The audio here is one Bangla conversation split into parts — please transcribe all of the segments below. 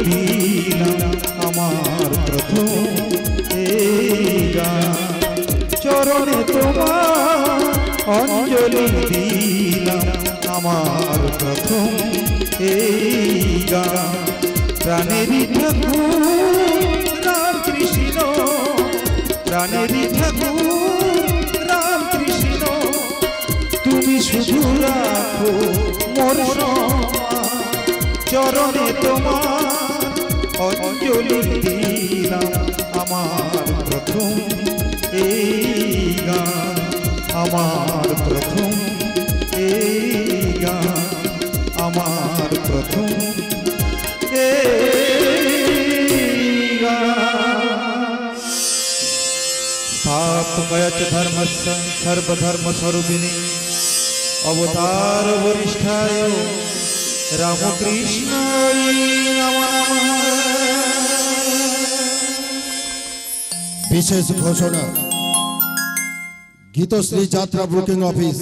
দিলাম আমার প্রথম এই গান চরণে তোমার অঞ্জলি দিলাম আমার প্রথম এই গান প্রাণেরই ঠাকুর রাম কৃষ্ণ প্রাণেরই ঠাকুর রাম কৃষ্ণ তুমি শুধু রাখো মোর চরণে তোমার অঞ্জলি দিলাম আমার প্রথম এই গান আমার প্রথম এই গান আমার প্রথম स्थापयच धर्मस्य सर्वधर्मस्वरूपिणे अवतार वरिष्ठाय रामकृष्णाय नमः। विशेष घोषणा गीतश्री यात्रा बुकिंग ऑफिस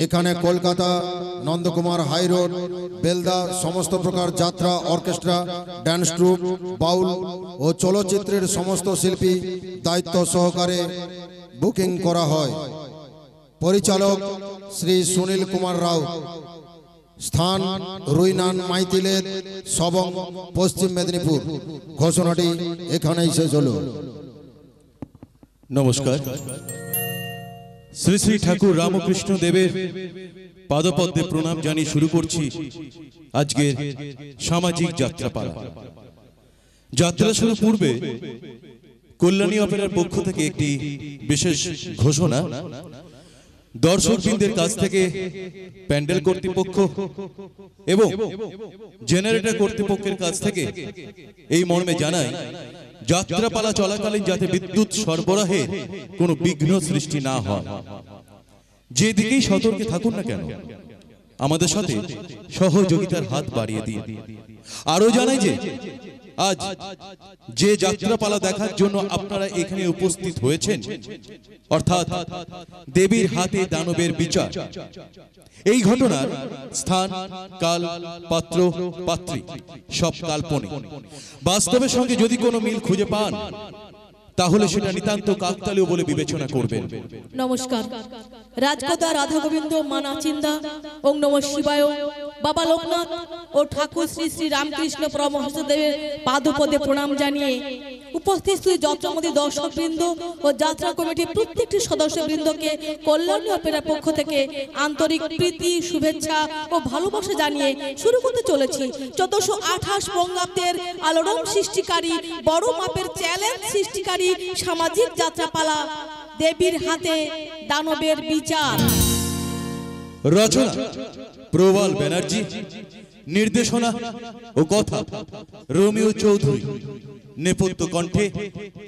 एखाने कलकाता नंदकुमार हाई रोड बेलदा समस्त प्रकार यात्रा अर्केस्ट्रा डांस ट्रुप बाउल और चलचित्रेर समस्त शिल्पी दायित्व सहकारे बुकिंग करा हय। परिचालक श्री सुनील कुमार राव स्थान रुइनान माइतिलेर सबंग पश्चिम मेदिनीपुर। घोषणाटी एखानेई शेष हलो। नमस्कार। श्री श्री ठाकुर रामकृष्ण देवेर पादपद्मे प्रणाम जानी शुरू करছি আজকের সামাজিক যাত্রাপালা। যাত্রা শুরু পূর্বে কল্যাণী অপেরার পক্ষ থেকে একটি বিশেষ ঘোষণা দর্শকবৃন্দের কাছ থেকে প্যান্ডেল কর্তৃপক্ষ এবং জেনারেটর কর্তৃপক্ষের কাছ থেকে এই মর্মে জানাই যাত্রাপালা চলাকালীন যাতে বিদ্যুৎ সরবরাহের কোনো বিঘ্ন সৃষ্টি না হয় যেদিকেই সতর্কে থাকুন না কেন আমাদের সাথে সহযোগিতার হাত বাড়িয়ে দিন। আরো জানাই যে আজ যে যাত্রাপালা দেখার জন্য আপনারা এখানে উপস্থিত হয়েছেন অর্থাৎ দেবীর হাতে দানবের বিচার এই ঘটনার স্থান কাল পাত্র পাত্রী সব কাল্পনিক। বাস্তবের সঙ্গে যদি কোনো মিল খুঁজে পান তাহলে সেটা নিতান্ত কাকতালীয় বলে বিবেচনা করবেন। নমস্কার। রাজকথা রাধা গোবিন্দ মানাচিন্দা ওং নমঃ শিবায় বাবা লোকনাথ ও ঠাকুর শ্রী শ্রী রামকৃষ্ণ পরমহংসদেবের পাদপদে প্রণাম জানিয়ে উপস্থিত যত্রমতি দর্শকবৃন্দ ও যাত্রা কমিটির প্রত্যেকটি সদস্যবৃন্দকে কল্যাণী অপেরার পক্ষ থেকে আন্তরিক প্রীতি শুভেচ্ছা ও ভালোবাসা জানিয়ে শুরু করতে চলেছি 1428 বঙ্গাব্দের আলোড়ন সৃষ্টিকারী বড় মাপের চ্যালেঞ্জ সৃষ্টিকারী সামাজিক যাত্রাপালা দেবীর হাতে দানবের বিচার। রচনা প্রবাল ব্যানার্জি, निर्देशना और कथा रोमियो चौधरी, नेपथ्य कण्ठे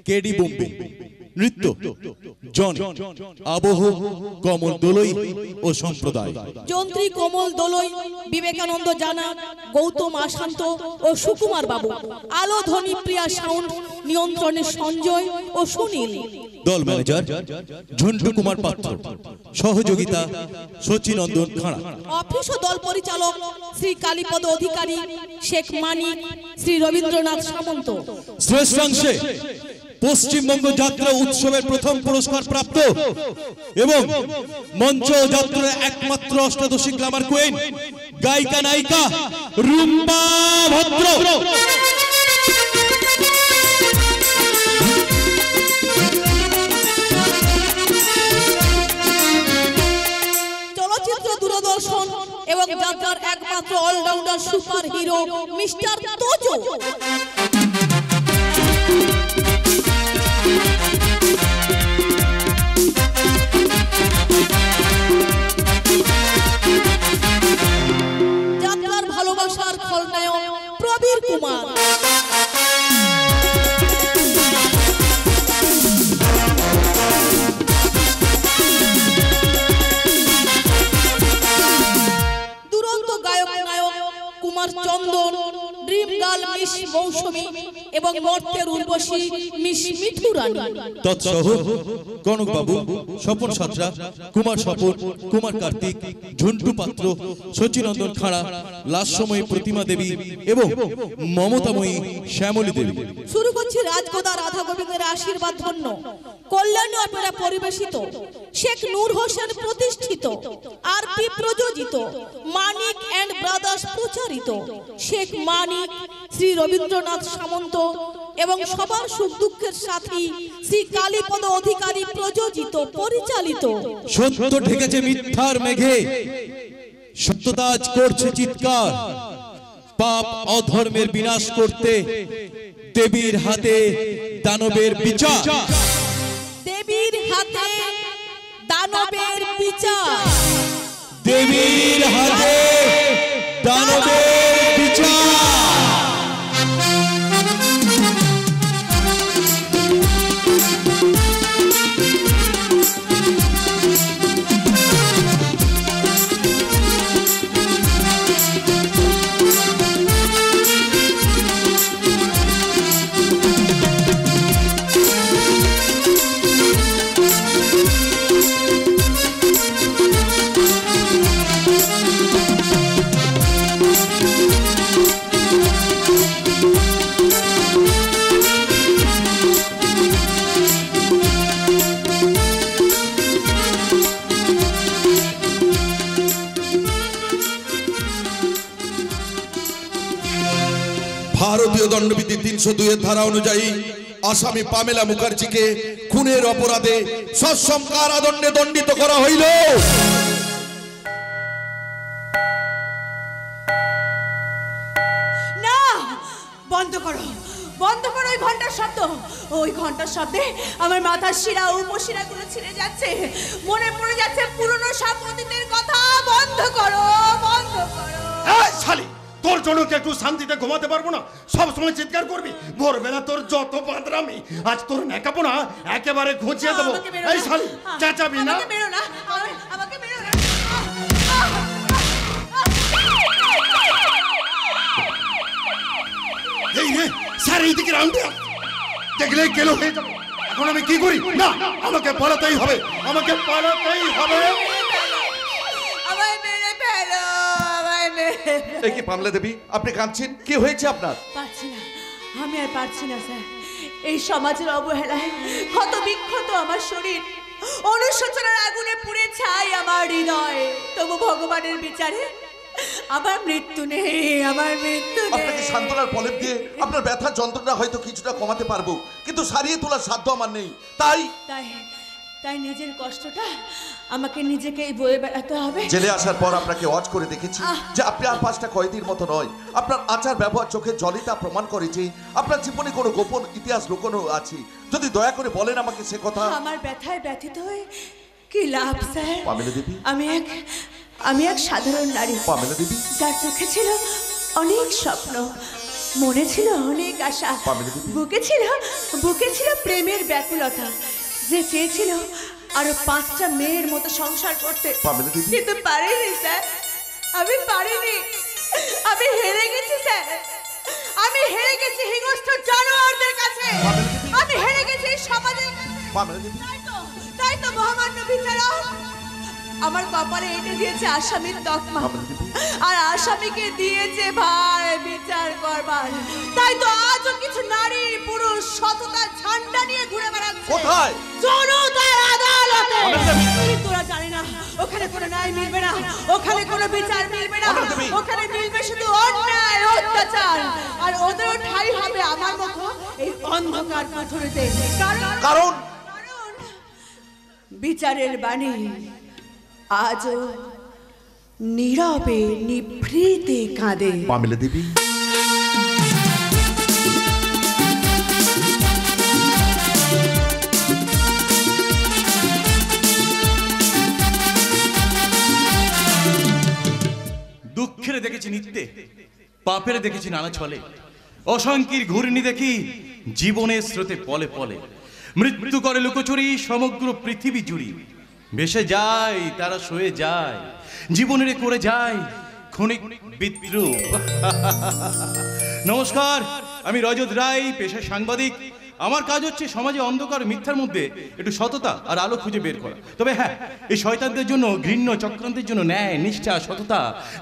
केडी बम्बे, नृत्य जनी आबह कमल दोलई और सम्प्रदाय, जंत्री कमल दोलई, विवेकानंद जाना, गौतम आशांत और सुकुमार बाबू, आलो ध्वनि प्रिया साउंड नियंत्रणे संजय और सुनील, दल मैनेजर झुंटू कुमार पात्र, सहयोगिता सचिनंदन खाड़ा, ऑफिस दल परिचालक श्री कालीपद अधिकारी, शेख मानिक, श्री रवींद्रनाथ सामंत, श्रेष्ठांशे पश्चिमबंग यात्रा उत्सवेर प्रथम पुरस्कार प्राप्त एवं मंच यात्रार एकमात्र अष्टादशी ग्लैमार क्वीन गायिका नायिका रूम्पा भद्र, चलचित्र दूरदर्शन एवं यात्रार एकमात्र अलराउंडर सुपर हिरो मिस्टर तोजो, যাত্রার ভালোবাসার খলনায়ক প্রবীর কুমার, দুরন্ত গায়ক নায়ক কুমার চন্দন, ড্রিম গার্ল মিস মৌসুমী, এবং মর্তের উর্বশী মিঠু রানী। তৎসহ কনক বাবু, স্বপন সাঁতরা, কুমার স্বপন, কুমার কার্তিক, ঝন্টু পাত্র, শচীনন্দন খাড়া, লাস্যময়ী প্রতিমা দেবী এবং মমতাময়ী শ্যামলী দেবী। শুরু করছি রাজকোদা রাধা গোবিন্দের আশীর্বাদ ধন্য কল্যাণী অপেরা পরিবেশিত, শেখ নূর হোসেন প্রতিষ্ঠিত, আরপি প্রযোজিত, মানিক এন্ড ব্রাদার্স প্রচারিত, শেখ মানিক, শ্রী রবীন্দ্রনাথ সামন্ত এবং সবার সুখ দুঃখের সাথী শ্রী কালীপদ অধিকারী প্রযোজিত পরিচালিত। সত্য ঢেকেছে মিথ্যার মেঘে, সত্যতা আজ করছে চিৎকার। পাপ অধর্মের বিনাশ করতে দেবীর হাতে দানবের বিচার। দেবীর হাতে দানবের বিচার। দেবীর হাতে দানবের বিচার। ভারতীয় দণ্ডবিধি ৩০২ এর ধারা অনুযায়ী আসামি পামেলা মুখার্জিকে খুনের অপরাধে সশ্রম কারাদণ্ডে দণ্ডিত করা হইল। না, বন্ধ করো, বন্ধ করো ওই ঘন্টার শব্দ। ওই ঘন্টার শব্দে আমার মাথার শিরা উপশিরাগুলো ছিঁড়ে যাচ্ছে, মনে পড়ে যাচ্ছে পুরনো সব অতীতের কথা। বন্ধ করো, বন্ধ করো। এই শালি, তোর জন্য কি একটু শান্তিতে ঘুমাতে পারবো না? সব সময় চিৎকার করবি, ভোরবেলা তোর যত বাঁদরামি, আজ তোর নেকাপোনা একেবারে ঘুচিয়ে দেবো। এই শালি, চেঁচাবি না। আমাকে মেরো না, আমাকে মেরো না। এই রে স্যার, এইদিকে রাউন্ডে দেখলে গেল হয়ে যাবে। এখন আমি কি করি? না, আমাকে পালাতেই হবে, আমাকে পালাতেই হবে। আমায় মেরে ফেলো, আমায় মেরে। এই কি পামলা দেবী, আপনি কাঁদছেন? কি হয়েছে আপনার? পারছি না, আমি আর পারছি না স্যার। এই সমাজের অবহেলায় ক্ষত বিক্ষত আমার শরীর, অনুশোচনার আগুনে পুড়ে ছাই আমার হৃদয়। তবু ভগবানের বিচারে আমার মৃত্যু নেই, আমার মৃত্যু নেই। আপনাকে সান্ত্বনার প্রলেপ দিয়ে আপনার ব্যথা যন্ত্রণা হয়তো কিছুটা কমাতে পারবো, কিন্তু সারিয়ে তোলার সাধ্য আমার নেই। তাই তাই নিজের কষ্টটা আমাকে নিজেকেই বয়ে বেড়াতে হবে। জেলে আসার পর আপনাকে ওয়াচ করে দেখেছি যে আপনি আর 5টা কয়েদির মতো নয়। আপনার আচার ব্যবহার চোখের জলই তা প্রমাণ করে যে আপনার জীবনে কোনো গোপন ইতিহাস লুকোনো আছে। যদি দয়া করে বলেন আমাকে সে কথা। আমার ব্যথায় ব্যথিত হয়ে কি লাভ স্যার? পামেলা দেবী, আমি এক সাধারণ নারী। পামেলা দেবী, যার চোখে ছিল অনেক স্বপ্ন, মনে ছিল অনেক আশা, বুকে ছিল প্রেমের ব্যাকুলতা, যে চেয়েছিল আরো 5টা মেয়ের মতো সংসার করতে, কিন্তু পারিনি স্যার। আমি পারিনি, আমি হেরে গেছি স্যার। আমি হেরে গেছি হিংস্র জানোয়ারদের কাছে, আমি হেরে গেছি সমাজের কাছে। তাই তো মহামান্য বিচারক আমার কপালে এঁটে দিয়েছে আসামির তকমা, আর আসামিকে দিয়েছে ভার বিচার করবার। তাই তো আজও কিছু নারী পুরুষ সততার ঝান্ডা নিয়ে ঘুরে বেড়াচ্ছে। কোথায়? জনতার আদালতে। তোরা জানি না ওখানে কোনো ন্যায় মিলবে না, ওখানে কোনো বিচার মিলবে না, ওখানে মিলবে শুধু অন্যায় অত্যাচার। আর ওদেরও ঠাঁই হবে আমার মতো এই অন্ধকার পাথরেতে। কারণ বিচারের বাণী আজও নীরবে নিভৃতে কাঁদে। পামেলা দেবী, দুঃখের দেখেছি নিত্যে, পাপের দেখেছি নানা ছলে, অসংখ্যের ঘূর্ণি দেখি জীবনের স্রোতে পলে পলে। মৃত্যু করে লুকোচুরি সমগ্র পৃথিবী জুড়ি, ভেসে যায় তারা সয়ে যায়, জীবনের করে যায় ক্ষণিক বিদ্রুপ। নমস্কার, আমি রজত রায়, পেশায় সাংবাদিক। আমার কাজ হচ্ছে সমাজে অন্ধকার মিথ্যার মধ্যে একটু সততা আর আলো খুঁজে বের করা। তবে হ্যাঁ, এই শয়তানদের জন্য, ঘৃণ্য চক্রান্তের জন্য ন্যায়, নিষ্ঠা, সততা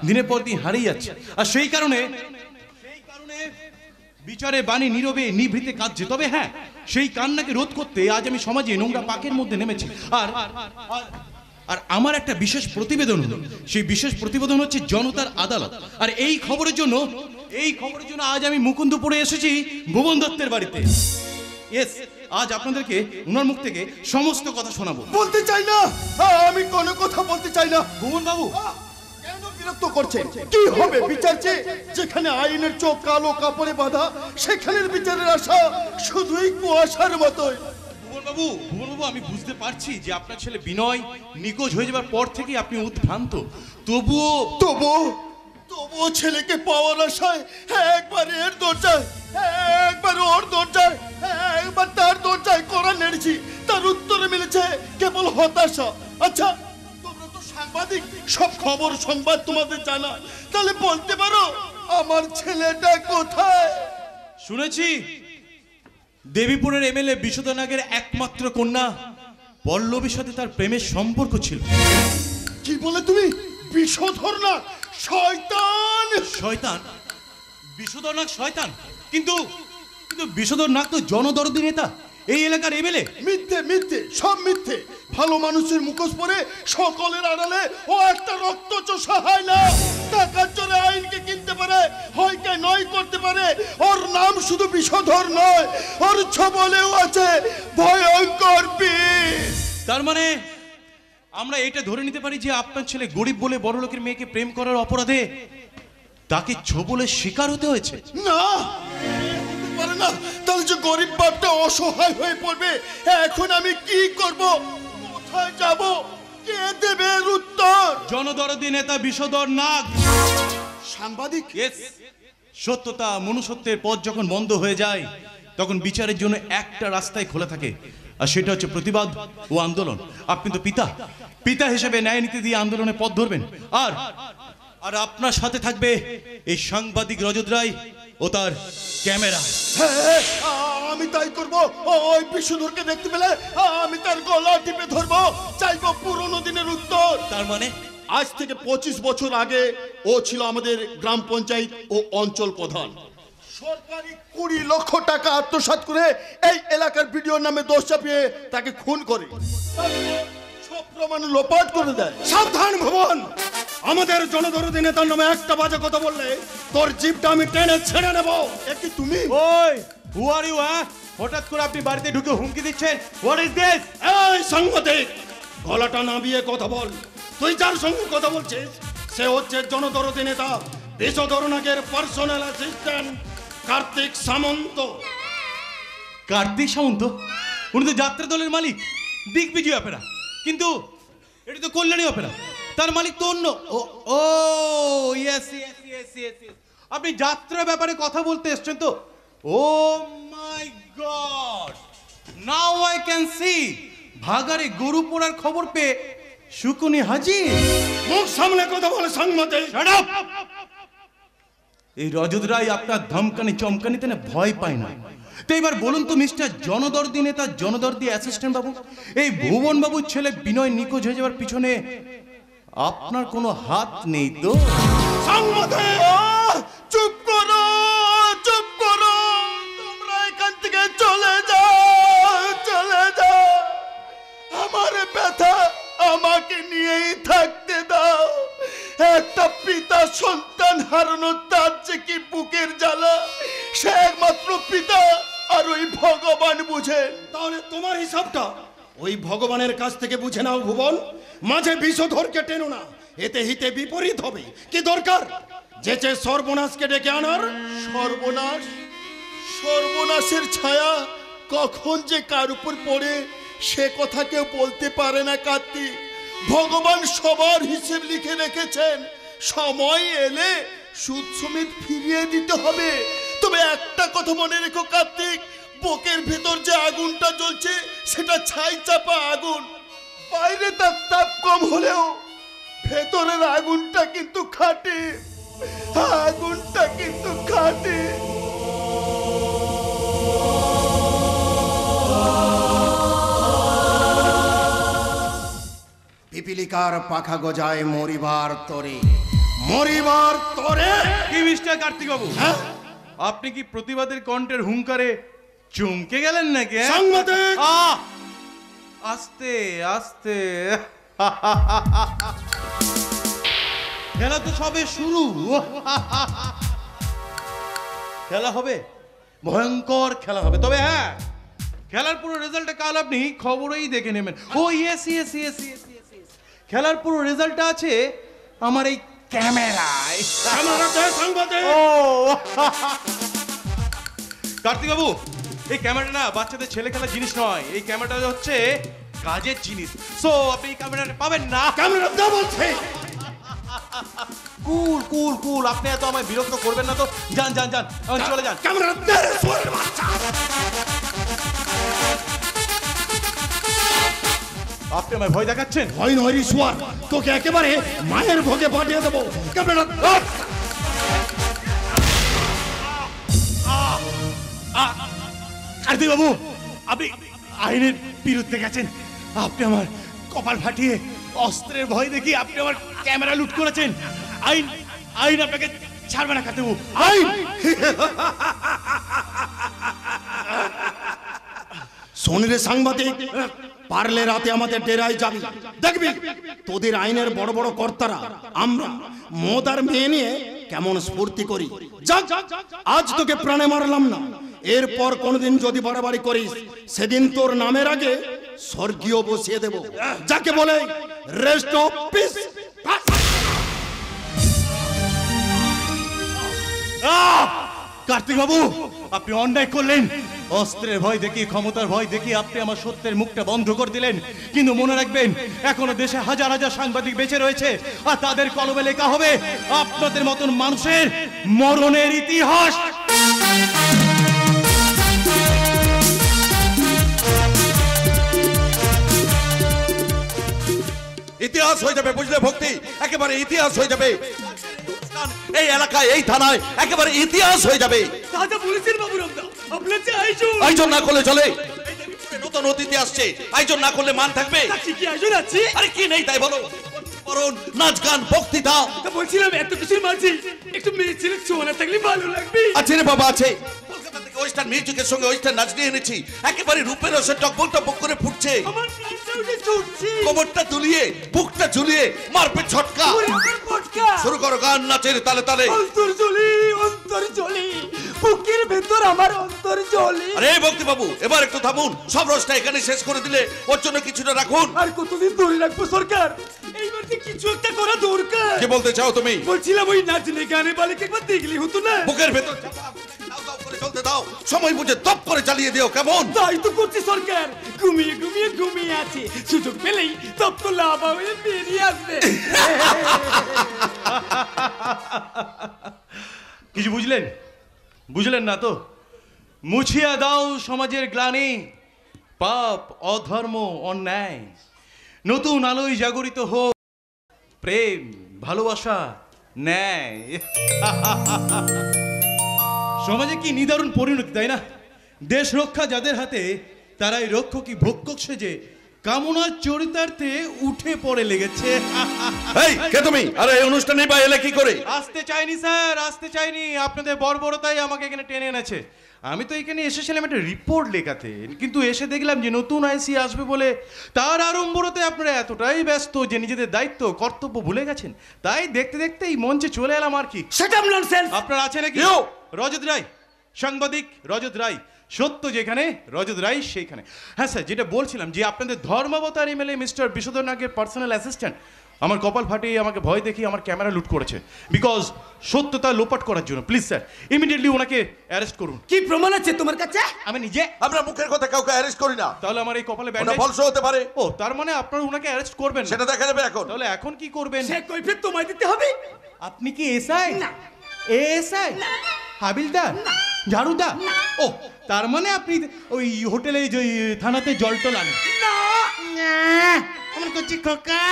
দিনের পর দিন হারিয়ে যাচ্ছে। আর সেই কারণে বিচারে বাণী নীরবে নিভৃতে কাঁদছে। তবে হ্যাঁ, সেই কান্নাকে রোধ করতে আজ আমি সমাজে নোংরা পাকের মধ্যে নেমেছি। আর আর আমার একটা বিশেষ প্রতিবেদন হলো। সেই বিশেষ প্রতিবেদন হচ্ছে জনতার আদালত। আর এই খবরের জন্য আজ আমি মুকুন্দপুরে এসেছি ভুবন দত্তের বাড়িতে। ইয়েস, আজ আপনাদেরকে ওনার মুখ থেকে সমস্ত কথা শোনাবো। বলতে চাই না, আমি কোনো কথা বলতে চাই না। ভুবন বাবু কেন বিরক্ত করছেন? কি হবে বিচার চেয়ে? যেখানে আইনের চোখ কালো কাপড়ে বাঁধা, সেখানের বিচারের আশা শুধুই কুয়াশার মতোই। ভুবন বাবু, আমি বুঝতে পারছি যে আপনার ছেলে বিনয় নিখোঁজ হয়ে যাবার পর থেকে আপনি উদ্ভ্রান্ত। তবুও ছেলেকে পাওয়ার আশায় একবার এর দরজায়, একবার ওর দরজায়, একবার তার দরজায় কড়া নেড়েছি। তার উত্তরে মিলেছে কেবল হতাশা। আচ্ছা, তোমরা তো সাংবাদিক, সব খবর সংবাদ তোমাদের জানা, তাহলে বলতে পারো আমার ছেলেটা কোথায়? শুনেছি দেবীপুরের এমএলএ বিশোধর নাগের একমাত্র কন্যা পল্লবীর সাথে তার প্রেমের সম্পর্ক ছিল। কি বলে তুমি? বিষধর না, শয়তান! শয়তান? বিশোধর নাগ শয়তান? কিন্তু বিশোধর নাগ তো জনদরদি নেতা, এই এলাকার এমএলএ। মিথ্যে, সব মিথ্যে। ভালো মানুষের মুখোশ পরে সকলের আড়ালে ও একটা রক্তচোষা হয় না। টাকার জোরে আইনকে কিনতে পারে, হয়কে নয় করতে পারে। ওর নাম শুধু বিষধর নয়, ওর ছবলেও আছে ভয়ঙ্কর বিষ। তার মানে আমরা এটা ধরে নিতে পারি যে আপনার ছেলে গরিব বলে বড় লোকের মেয়েকে প্রেম করার অপরাধে তাকে ছবলের শিকার হতে হয়েছে। না, হতে পারে না। তাহলে যে গরিব বাপটা অসহায় হয়ে পড়বে, এখন আমি কি করব? কোথায় যাব? কে দেবে এর উত্তর? জনদরদি নেতা বিশোধর নাগ সাংবাদিক। সত্যতা, মনুষ্যত্বের পথ যখন বন্ধ হয়ে যায়, তখন বিচারের জন্য একটা রাস্তায় খোলা থাকে, আর সেটা হচ্ছে প্রতিবাদ ও আন্দোলন। আপনি তো পিতা হিসেবে ন্যায় নীতি দিয়ে আন্দোলনের পথ ধরবেন। আর আপনার সাথে থাকবে এই সাংবাদিক রজত রায় ও তার ক্যামেরা। হ্যাঁ, আমি তাই করব। ওই বিশুধরকে দেখতে পেলে আমি তার গলা টিপে ধরবো, চাইবো পুরনো দিনের উত্তর। তার মানে আজ থেকে 25 বছর আগে ও ছিল আমাদের গ্রাম পঞ্চায়েত ও অঞ্চল প্রধান। সরকারি 20 লক্ষ টাকা আত্মসাৎ করে এই এলাকার ভিডিওর নামে দোষ চাপিয়ে তাকে খুন করে সব প্রমাণ লোপাট করে দেয়। সাবধান ভুবন, আমাদের জনদরদি নেতার নামে একটা বাজে কথা বললে তোর জিভটা আমি টেনে ছেড়ে নেব। কি তুমি? ওই হু আর ইউ? হঠাৎ করে আপনি বাড়িতে ঢুকে হুমকি দিচ্ছেন? What is this? এই সাংবাদিক, গলাটা নামিয়ে কথা বল। তুই যার সঙ্গে কথা বলছিস সে হচ্ছে জনদরদি নেতা বিষধর নাগের পার্সোনাল অ্যাসিস্ট্যান্ট কার্তিক সামন্ত। কার্তিক সামন্ত? উনি তো যাত্রা দলের মালিক, দিগ্বিজয় অপেরা। কিন্তু এটা তো কল্যাণী অপেরা, তার মালিক তো অন্য। ও ইয়েস, আপনি যাত্রা ব্যাপারে কথা বলতে এসছেন তো? Oh my God, now I can see. ভাগারে গরু পোড়ার খবর পেয়ে শুকুনি হাজির। মুখ সামলে কথা বলে সাংবাদিক। Shut up! এই রজত রায় আপনার ধমকানি চমকানিতে না ভয় পায় না। তো এবার বলুন তো মিস্টার জনদরদি নেতা, জনদরদি অ্যাসিস্ট্যান্ট বাবু, এই ভুবন বাবুর ছেলে বিনয় নিখোঁজ হয়ে যাওয়ার পিছনে আপনার কোনো হাত নেই তো? সাংবাদিক, চুপ করো, চুপ করো। তোমরা এখান থেকে চলে যাও। আমার ব্যথা আমাকে নিয়েই থাকতে দাও। একটা পিতা সন্তান হারানোর তার যে কি বুকের জ্বালা, সে একমাত্র পিতা আর ওই ভগবান বুঝেন। তাহলে তোমার হিসাবটা ওই ভগবানের কাছ থেকে বুঝে নাও ভুবন। মাঝে বিষধরকে টেনো না, এতে হিতে বিপরীত হবে। কি দরকার যেচে সর্বনাশকে ডেকে আনার? সর্বনাশের ছায়া কখন যে কার উপর পড়ে সে কথা কেউ বলতে পারে না কার্তিক। ভগবান সবার হিসেব লিখে রেখেছেন, সময় এলে সুদ সমেত ফিরিয়ে দিতে হবে। তবে একটা কথা মনে রেখো কার্তিক, বুকের ভেতর যে আগুনটা জ্বলছে সেটা ছাই চাপা আগুন। বাইরে তার তাপ কম হলেও ভেতরের আগুনটা কিন্তু খাঁটি, আগুনটা কিন্তু খাঁটি। পিপিলিকার পাখা গজায় মরিবার তরে, মরিবার তরে। কি মিস্টার কার্তিক বাবু, আপনি কি প্রতিবাদের কণ্ঠের হুঙ্কারে চমকে গেলেন নাকি? সাংবাদিক! আস্তে আস্তে, খেলা তো সবে শুরু। খেলা হবে, ভয়ঙ্কর খেলা হবে। তবে হ্যাঁ, খেলার পুরো রেজাল্টটা কাল আপনি খবরেই দেখে নেবেন। Oh yes yes yes yes yes, খেলার পুরো রেজাল্টটা আছে আমার এই ক্যামেরায়। ও কার্তিক বাবু, এই ক্যামেরাটা না বাচ্চাদের ছেলে খেলার জিনিস নয়, এই ক্যামেরাটা হচ্ছে কাজের জিনিস। সো আপনি এই ক্যামেরাটা পাবেন না। ক্যামেরা দাও বলছে। কুল কুল কুল, আপনি এত আমায় বিরক্ত করবেন না তো। যান যান যান, চলে যান। ক্যামেরা দে সোরের বাচ্চা। আপনি আমায় ভয় দেখাচ্ছেন? ভয় নয় রে সোয়ার, তোকে একেবারে মায়ের ভোগে পাঠিয়ে দেবো। ক্যামেরা দাও। কার্তিক বাবু, আপনি আইনের বিরুদ্ধে গেছেন। আপনি আমার কপাল ফাটিয়ে অস্ত্রের ভয় দেখিয়ে আপনি আমার ক্যামেরা লুট করেছেন। আইন আইন আপনাকে ছাড়বে না কার্তিক বাবু। আইন। শোন রে সাংবাদিক, পারলে রাতে আমাদের ডেরায় যাবি, দেখবি তোদের আইনের বড় বড় কর্তারা আমরা মদ আর মেয়ে নিয়ে কেমন স্ফূর্তি করি। যাক, আজ তোকে প্রাণে মারলাম না, এরপর কোনদিন যদি বাড়াবাড়ি করিস সেদিন তোর নামের আগে স্বর্গীয় বসিয়ে দেব, যাকে বলে রেস্ট অফ পিস। কার্তিক বাবু, আপনি অন্যায় করলেন। অস্ত্রের ভয় দেখিয়ে, ক্ষমতার ভয় দেখিয়ে আপনি আমার সত্যের মুখটা বন্ধ করে দিলেন। কিন্তু মনে রাখবেন, এখনো দেশে হাজার হাজার সাংবাদিক বেঁচে রয়েছে, আর তাদের কলমে লেখা হবে আপনাদের মতন মানুষের মরণের ইতিহাস। ইতিহাস হয়ে যাবে, বুঝলে ভক্তি? একেবারে ইতিহাস হয়ে যাবে এই এলাকায়, এই থানায়, একেবারে ইতিহাস হয়ে যাবে। দাদা বলেছেন বাবু রামদা, আপনার যে আয়োজন না করলে চলে? নতুন অতিথি আসছে, আয়োজন না করলে মান থাকবে? কি আয়োজন আছে? আরে কি নেই তাই বলো? বরণ, নাচ গান, বক্তৃতা। বলছিলাম এত কিছুর মাঝে একটু মেয়ে ছেলে ছোঁয়া থাকলে ভালো লাগবে। আছে রে বাবা, আছে। কলকাতা থেকে ওয়েস্টার্ন মিউজিকের সঙ্গে ওয়েস্টার্ন নাচ নিয়ে এনেছি, একেবারে রূপের রসে টকবক টকবক করে ফুটছে। কোমরটা তুলিয়ে, বুকটা ঝুলিয়ে মারবে ঝটকা। শুরু করো গান, নাচের তালে তালে। অন্তর জ্বলি, অন্তর জ্বলি, বুকের ভেতর আমার অন্তর জ্বলি। আরে ভক্তি বাবু, এবার একটু থামুন, সব রসটা এখানে শেষ করে দিলে ওর জন্য কিছুটা রাখুন। আর কতদিন ধরে রাখবো সরকার? এইবার যে কিছু একটা করা দরকার। কি বলতে চাও তুমি? বলছিলাম ওই নাচনে গানে বালিকে একবার দেখলি হতো না? বুকের ভেতর চলতে দাও, সময় বুঝে তপ করে চালিয়ে দিও, কেমন? তাই তো করছি সরকার, ঘুমিয়ে ঘুমিয়ে ঘুমিয়ে আছে, সুযোগ পেলেই তপ তো লাভ হয়ে বেরিয়ে আসবে। কিছু বুঝলেন? বুঝলেন না তো? মুছিয়া দাও সমাজের গ্লানি, পাপ, অধর্ম, অন্যায়। নতুন আলোয় জাগরিত হোক প্রেম, ভালোবাসা, ন্যায়। সমাজে কি নিদারুণ পরিণতি, তাই না? দেশ রক্ষা যাদের হাতে, তারাই রক্ষকই ভক্ষক সেজে কামনার চরিতার্থে উঠে পড়ে লেগেছে। এই কে তুমি? আরে এই অনুষ্ঠানে বা এলে কি করে? আসতে চাইনি স্যার, আসতে চাইনি। আপনাদের বর্বরতাই আমাকে এখানে টেনে এনেছে। আমি তো এখানে এসেছিলাম একটা রিপোর্ট লেখাতে, কিন্তু এসে দেখলাম যে নতুন আইসি আসবে বলে তার আড়ম্বরতে আপনারা এতটাই ব্যস্ত যে নিজেদের দায়িত্ব কর্তব্য ভুলে গেছেন। তাই দেখতে দেখতে এই মঞ্চে চলে এলাম আর কি। আপনার আছে নাকি? রজত রায়, সাংবাদিক রজত রায়। সত্য যেখানে, রজত রায় সেইখানে। হ্যাঁ স্যার, যেটা বলছিলাম যে আপনাদের ধর্মাবতার এমএলএ মিস্টার বিশোধর নাগের পার্সোনাল অ্যাসিস্ট্যান্ট আমার কপাল ফাটিয়ে আমাকে ভয় দেখিয়ে আমার ক্যামেরা লুট করেছে, বিকজ সত্যতা লোপাট করার জন্য। প্লিজ স্যার, ইমিডিয়েটলি ওনাকে অ্যারেস্ট করুন। কি প্রমাণ আছে তোমার কাছে? আমি নিজে। আমরা মুখের কথা কাউকে অ্যারেস্ট করি না। তাহলে আমার এই কপালে ওটা ব্যান্ডেজ ফলস হতে পারে। ও, তার মানে আপনারা ওনাকে অ্যারেস্ট করবেন না? সেটা দেখা যাবে এখন। তাহলে এখন কি করবেন? সে কৈফিয়ত তোমায় দিতে হবে। আপনি কি এসআই? না। এসআই? হাবিলদার? ঝাড়ুদার? ও, তার মানে আপনি ওই হোটেলে যে থানাতে জল তোলান না? আমার করছি খোকা,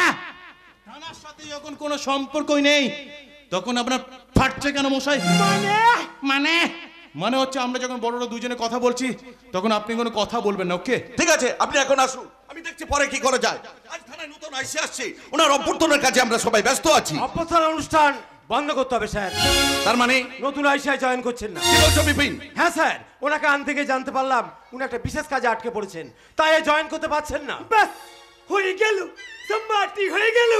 থানার সাথে যখন কোনো সম্পর্কই নেই তখন আপনার ফাটছে কেন মশাই? মানে মানে হচ্ছে আমরা যখন বড়রা দুজনে কথা বলছি তখন আপনি কোনো কথা বলবেন না। ওকে, ঠিক আছে, আপনি এখন আসুন। আমি দেখছি পরে কি করা যায়। আজ থানায় নতুন আইসি আসছে, ওনার অভ্যর্থনার কাজে আমরা সবাই ব্যস্ত আছি। অভ্যর্থনা অনুষ্ঠান বন্ধ করতে হবে স্যার। তার মানে নতুন আইসিআই জয়েন করছেন না? কি বলছো বিপিন? হ্যাঁ স্যার, ওনাকে আন থেকে জানতে পারলাম উনি একটা বিশেষ কাজে আটকে পড়েছেন, তাই জয়েন করতে পারছেন না। ব্যাস হয়ে গেল, সম্মাটি হয়ে গেল,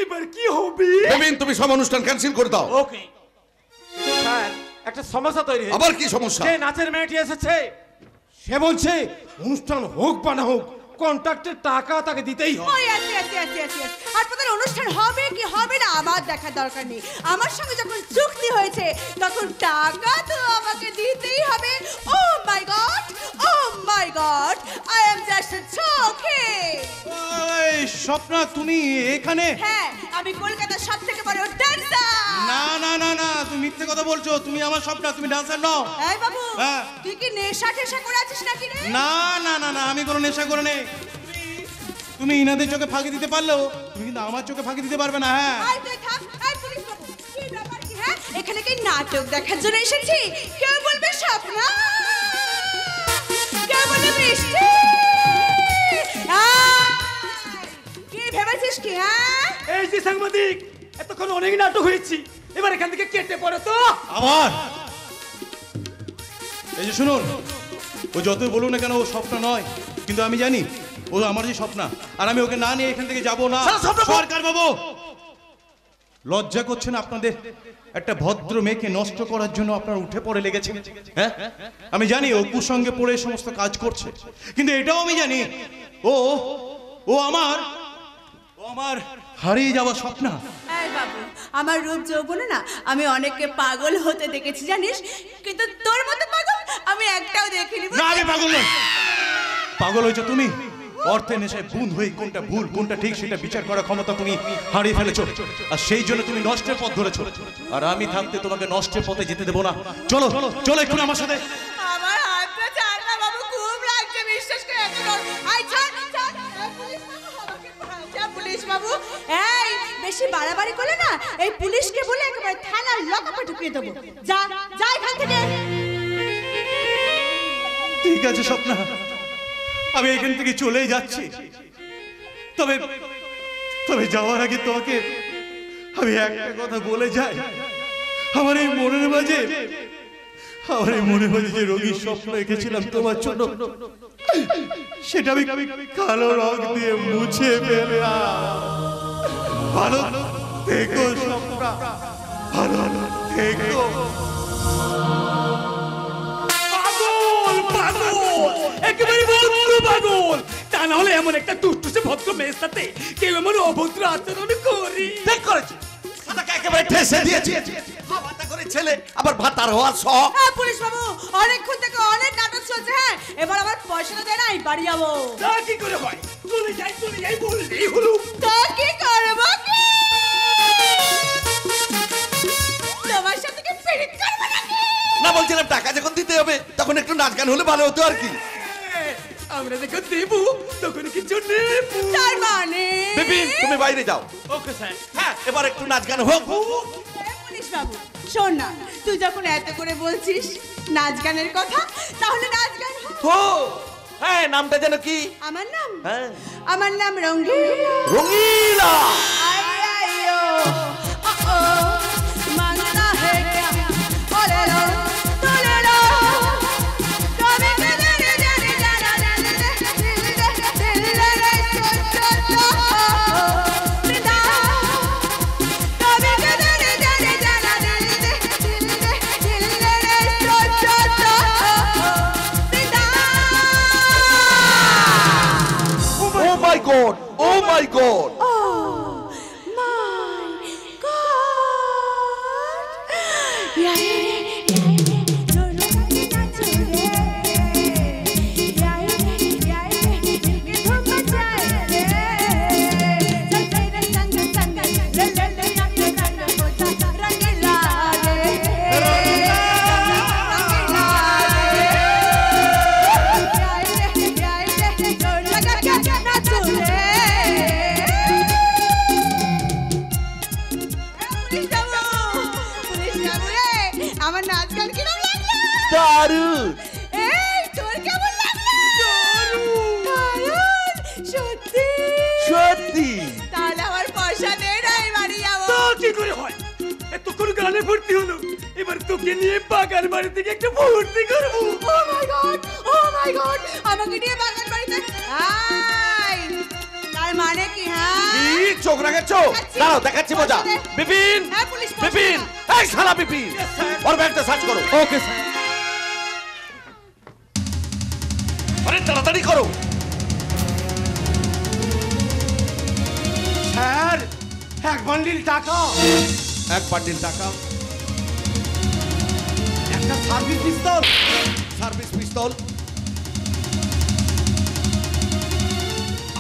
এবার কি হবে? বিপিন তুমি সব অনুষ্ঠান ক্যান্সেল করে দাও। ওকে স্যার, একটা সমস্যা তৈরি হয়েছে। আবার কি সমস্যা? যে নাচের মেয়েটি এসেছে সে বলছে অনুষ্ঠান হোক বা না হোক কন্ট্রাক্টের টাকা তাকে দিতেই হবে। ওই আছে আছে আছে আছে আর তোদের অনুষ্ঠান হবে কি হবে না আমার দেখার দরকার নেই। আমার সঙ্গে যখন চুক্তি হয়েছে তখন টাকা তো আমাকে দিতেই হবে। Oh my God, oh my God, I am just চোখে। ওই স্বপ্না, তুমি এখানে? হ্যাঁ, আমি কলকাতার সবথেকে বড় ডান্সার। না না না না, তুমি মিথ্যে কথা বলছো। তুমি আমার স্বপ্না, তুমি ডান্সার নও। এই বাবু, হ্যাঁ। তুই কি নেশা টেশা করে আছিস নাকি রে? না না না না, আমি কোনো নেশা করে নেই। তুমি ইনাদের চোখে ফাঁকি দিতে পারলেও তুমি কিন্তু আমার চোখে ফাঁকি দিতে পারবে না। হ্যাঁ, আই তুই থাক, আই পুলিশ বাবু, কি ব্যাপার কি? হ্যাঁ, এখানে কি নাটক দেখার জন্য এসেছি? কেউ বলবে স্বপ্না, কেউ বলবে বৃষ্টি। কি ভেবেছিস কি? হ্যাঁ, এই যে সাংবাদিক, এতক্ষণ অনেক নাটক হয়েছি, এবার এখান থেকে কেটে পড়ে তো। আবার এই যে শুনুন, ও যতই বলুন না কেন ও স্বপ্ন নয়, কিন্তু আমি জানি ও আমার যে স্বপ্ন, আর আমি ওকে না নিয়ে এখান থেকে যাবো না। সরকার বাবু, লজ্জা করছে না আপনাদের? একটা ভদ্র মেয়েকে নষ্ট করার জন্য আপনারা উঠে পড়ে লেগেছে। হ্যাঁ, আমি জানি ও কুসঙ্গে পড়ে সমস্ত কাজ করছে, কিন্তু এটাও আমি জানি ও ও আমার হারিয়ে যাওয়া স্বপ্ন। এই বাবু, আমার রূপ যৌবনে না আমি অনেককে পাগল হতে দেখেছি জানিস, কিন্তু তোর মতো পাগল আমি একটাও দেখিনি। না, আমি পাগল নই। পাগল হয়েছে তুমি। অর্থের নেশায় বুঁদ হয়ে কোনটা ভুল কোনটা ঠিক সেটা বিচার করার ক্ষমতা তুমি হারিয়ে ফেলেছো, আর সেই জন্য তুমি নষ্টের পথ ধরেছো। আর আমি থাকতে তোমাকে নষ্টের পথে যেতে দেবো না। চলো চলো একটু আমার সাথে। আমার হাতটা ছাড় না বাবু, খুব লাগছে, বিশ্বাস করে। আই ছাড় ছাড়, পুলিশ বাবু আমাকে বাঁচা, পুলিশ বাবু। এই বেশি বাড়াবাড়ি করলে না এই পুলিশকে বলে একেবারে থানার লকআপে ঢুকিয়ে দেবো। যা যা এখান থেকে। ঠিক আছে স্বপ্না, আমি এখান থেকে চলেই যাচ্ছি। তবে তবে যাওয়ার আগে তোমাকে আমি একটা কথা বলে যাই। আমার এই মনের মাঝে যে রোগীর স্বপ্ন এঁকেছিলাম তোমার জন্য, সেটা আমি কালো রং দিয়ে মুছে ফেললাম। ভালো থেকো স্বপ্না, ভালো থেকো। একেবারে ভদ্র পাগল, তা না হলে এমন একটা দুষ্টুসে ভদ্র মেয়ের সাথে কেউ এমন অভদ্র আচরণ করি? ঠিক করেছি, সাদাকে একেবারে ঠেসে দিয়েছি। ভাতা করে ছেলে আবার ভাতার হওয়ার শখ। হ্যাঁ পুলিশ বাবু, অনেকক্ষণ থেকে অনেক নাটক চলছে। হ্যাঁ, এবার আমার পয়সাটা দেয় না, আমি বাড়ি যাবো। তা কি করে হয়? চলে যাই বললেই হলো। তা কি করবো কি? তোমার সাথে কি পিরিত করবো নাকি? না, বলছিলাম টাকা যখন দিতে হবে তখন একটু নাচ গান হলে ভালো হতো আর কি। আমরা যখন দেবো তখন কিছু নেবো। তার মানে বিপিন তুমি বাইরে যাও। Okay sir. হ্যাঁ, এবার একটু নাচ গান হোক। পুলিশ বাবু শোন না, তুই যখন এত করে বলছিস নাচ গানের কথা, তাহলে নাচ গান হোক। হ্যাঁ, নামটা যেন কি? আমার নাম? হ্যাঁ, আমার নাম রঙ্গিলা। রঙিলা। আইয়ো ও মাংনা হে क्या ओले लो तोले लो कभी कदर जाने जाना दिल रे चो बिंदा कभी कदर जाने जाना दिल रे चो बिंदा। Oh my God! Oh my God! আমার নাচ গান কিরম লাগলো? দারুণ! এই তোর কেমন লাগলো? দারুণ! তোকে নিয়ে বাগান বাড়ি থেকে একটু ভর্তি করবো। ও my God, oh my god, আমাকে নিয়ে বাগান বাড়িতে? আই, তার মানে কি? হ্যাঁ, কি চোখ রাখছো? দাঁড়াও, দেখাচ্ছি মজা। বিপিন, হ্যাঁ, পুলিশ, বিপিন, এই শালা বিপিন, ওর ব্যাগটা সার্চ করো। Okay sir. আরে তাড়াতাড়ি করো। স্যার, এক বান্ডিল টাকা, এক বান্ডিল টাকা, একটা service pistol, service pistol,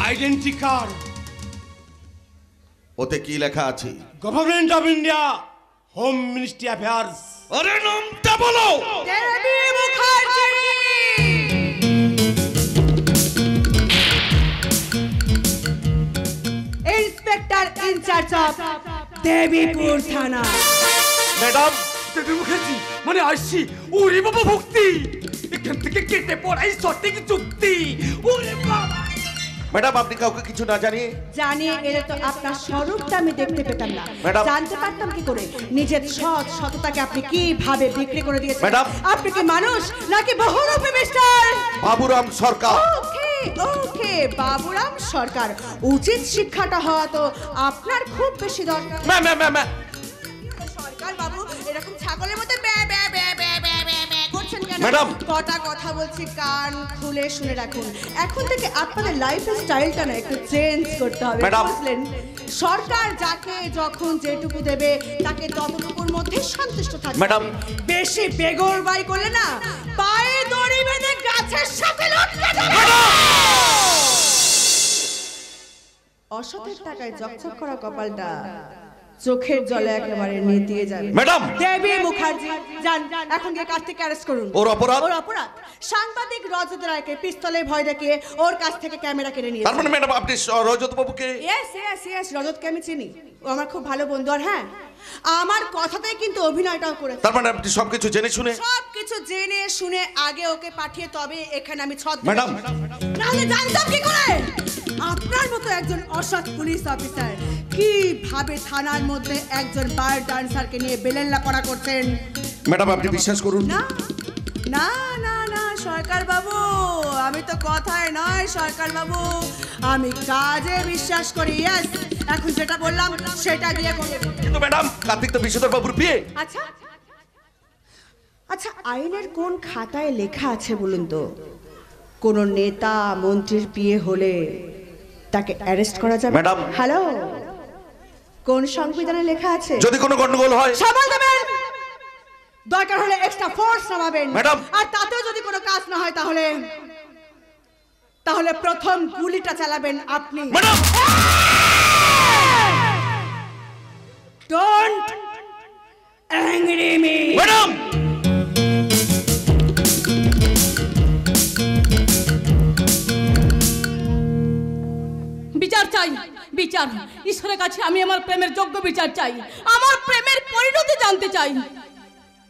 identity card. ওতে কি লেখা আছে? Government of India, home ministry affairs. আরে নামটা বলো। Debi Mukherjee. Inspector in-charge of Debipur থানা। ম্যাডাম, দেবী মুখার্জি মানে আসছি। ওরে বাবা ভক্তি, এখান থেকে কেটে পড়াই সঠিক যুক্তি। ওরে বাবা। ম্যাডাম, আপনি কাউকে কিছু না জানিয়ে জানিয়ে এলে তো আপনার স্বরূপটা আমি দেখতে পেতাম না। ম্যাডাম। জানতে পারতাম কি করে নিজের সততাকে আপনি কিভাবে বিক্রি করে দিয়েছেন? ম্যাডাম। আপনি কি মানুষ নাকি বহুরূপী মিস্টার বাবুরাম সরকার? ওকে ওকে, বাবুরাম সরকার। উচিত শিক্ষাটা হওয়া তো আপনার খুব বেশি দরকার। সরকার বাবু, এরকম ছাগলের মতো ব্যা ব্যা ব্যা ব্যা ব্যা ব্যা ব্যা করছেন কেন? ম্যাডাম। কটা কথা বলছি, কান খুলে শুনে রাখুন। এখন থেকে আপনাদের লাইফ স্টাইলটা না একটু চেঞ্জ করতে হবে, ম্যাডাম। বুঝলেন? সরকার যাকে যখন যেটুকু দেবে তাকে ততটুকুর মধ্যে সন্তুষ্ট থাকবে। ম্যাডাম। বেশি বেগরবাই করলে না পায়ে দড়ি বেঁধে গাছের সাথে লটকে দেবে। অসতের টাকায় চকচক করা কপালটা চোখের জলে একেবারে নিয়ে যাবে। ম্যাডাম। দেবী মুখার্জি, যান এখন গিয়ে কাছ থেকে অ্যারেস্ট করুন। ওর অপরাধ? ওর অপরাধ সাংবাদিক রজত রায়কে পিস্তলে ভয় দেখিয়ে ওর কাছ থেকে ক্যামেরা কেড়ে নিয়েছে। তার মানে ম্যাডাম, আপনি রজত বাবুকে? ইয়েস ইয়েস ইয়েস, রজতকে আমি চিনি, ও আমার খুব ভালো বন্ধু। আর হ্যাঁ, আমার কথাতেই কিন্তু অভিনয়টাও করেছে। তার মানে আপনি সবকিছু জেনে শুনে? সবকিছু জেনে শুনে আগে ওকে পাঠিয়ে তবে এখানে আমি ছদ। ম্যাডাম। নাহলে জানতাম কি করে আপনার মতো একজন অসৎ পুলিশ অফিসার কিভাবে থানার মধ্যে একজন বার ডান্সারকে নিয়ে বেলেল্লা করা করছেন। ম্যাডাম, আপনি বিশ্বাস করুন। না না না না সরকার বাবু, আমি তো কথায় নয় সরকার বাবু, আমি কাজে বিশ্বাস করি। ইয়েস, এখন যেটা বললাম সেটা দিয়ে করব। কিন্তু ম্যাডাম, কার্তিক তো বিশ্বধর বাবুর বিয়ে। আচ্ছা আচ্ছা, আইনের কোন খাতায় লেখা আছে বলুন তো কোন নেতা মন্ত্রীর বিয়ে হলে তাকে অ্যারেস্ট করা যাবে? ম্যাডাম। হ্যালো, কোন সংবিধানে লেখা আছে? যদি কোনো গন্ডগোল হয় সামাল দেবেন, দরকার হলে এক্সট্রা ফোর্স নামাবেন। ম্যাডাম। আর তাতেও যদি কোনো কাজ না হয় তাহলে তাহলে প্রথম গুলিটা চালাবেন আপনি। Madam. Don't angry me. Madam. বিচার চাই, বিচার। ঈশ্বরের কাছে আমি আমার প্রেমের যোগ্য বিচার চাই, আমার প্রেমের পরিণতি জানতে চাই।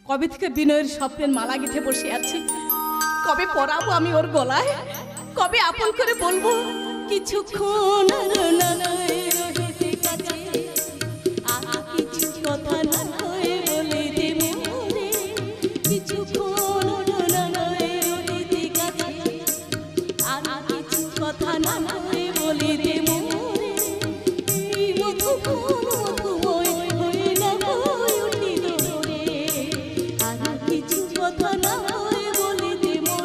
কবে থেকে বিনয়ের স্বপ্নের মালা গেঁথে বসে আছি, কবে পরাবো আমি ওর গলায়, কবে আপন করে বলবো কিছুক্ষণ কিছু কথা না হয়ে বলে দেব কিছুক্ষণ কিছু কথা না হয়ে বলে দেব কিছু কথা না হয়ে বলে দেব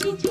কিছু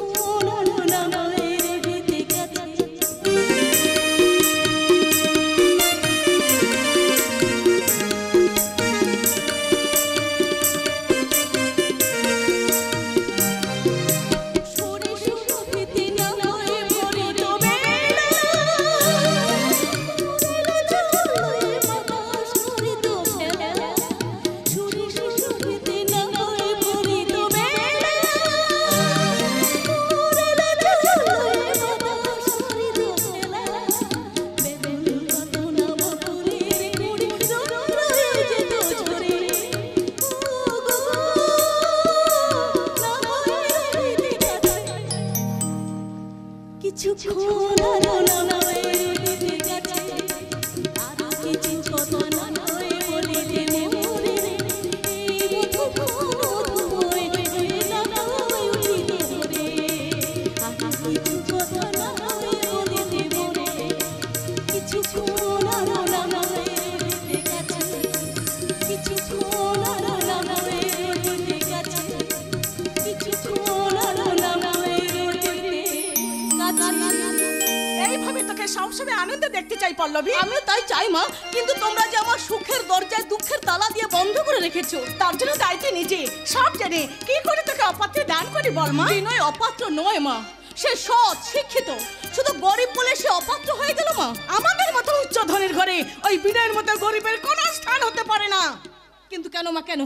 সঙ্গে আনন্দে দেখতে চাই পল্লবী। আমিও তাই চাই মা, কিন্তু তোমরা যে আমার সুখের দরজায় দুঃখের তালা দিয়ে বন্ধ করে রেখেছো। তার জন্য দায়িত্ব নিজে সব জানে, কি করে তোকে অপাত্রে দান করি বল মা। বিনয় অপাত্র নয় মা, সে সৎ শিক্ষিত, শুধু গরিব বলে সে অপাত্র হয়ে গেল মা। আমাদের মতো উচ্চ ধনের ঘরে ওই বিনয়ের মতো গরিবের কোনো স্থান হতে পারে না। কিন্তু কেন মা, কেন?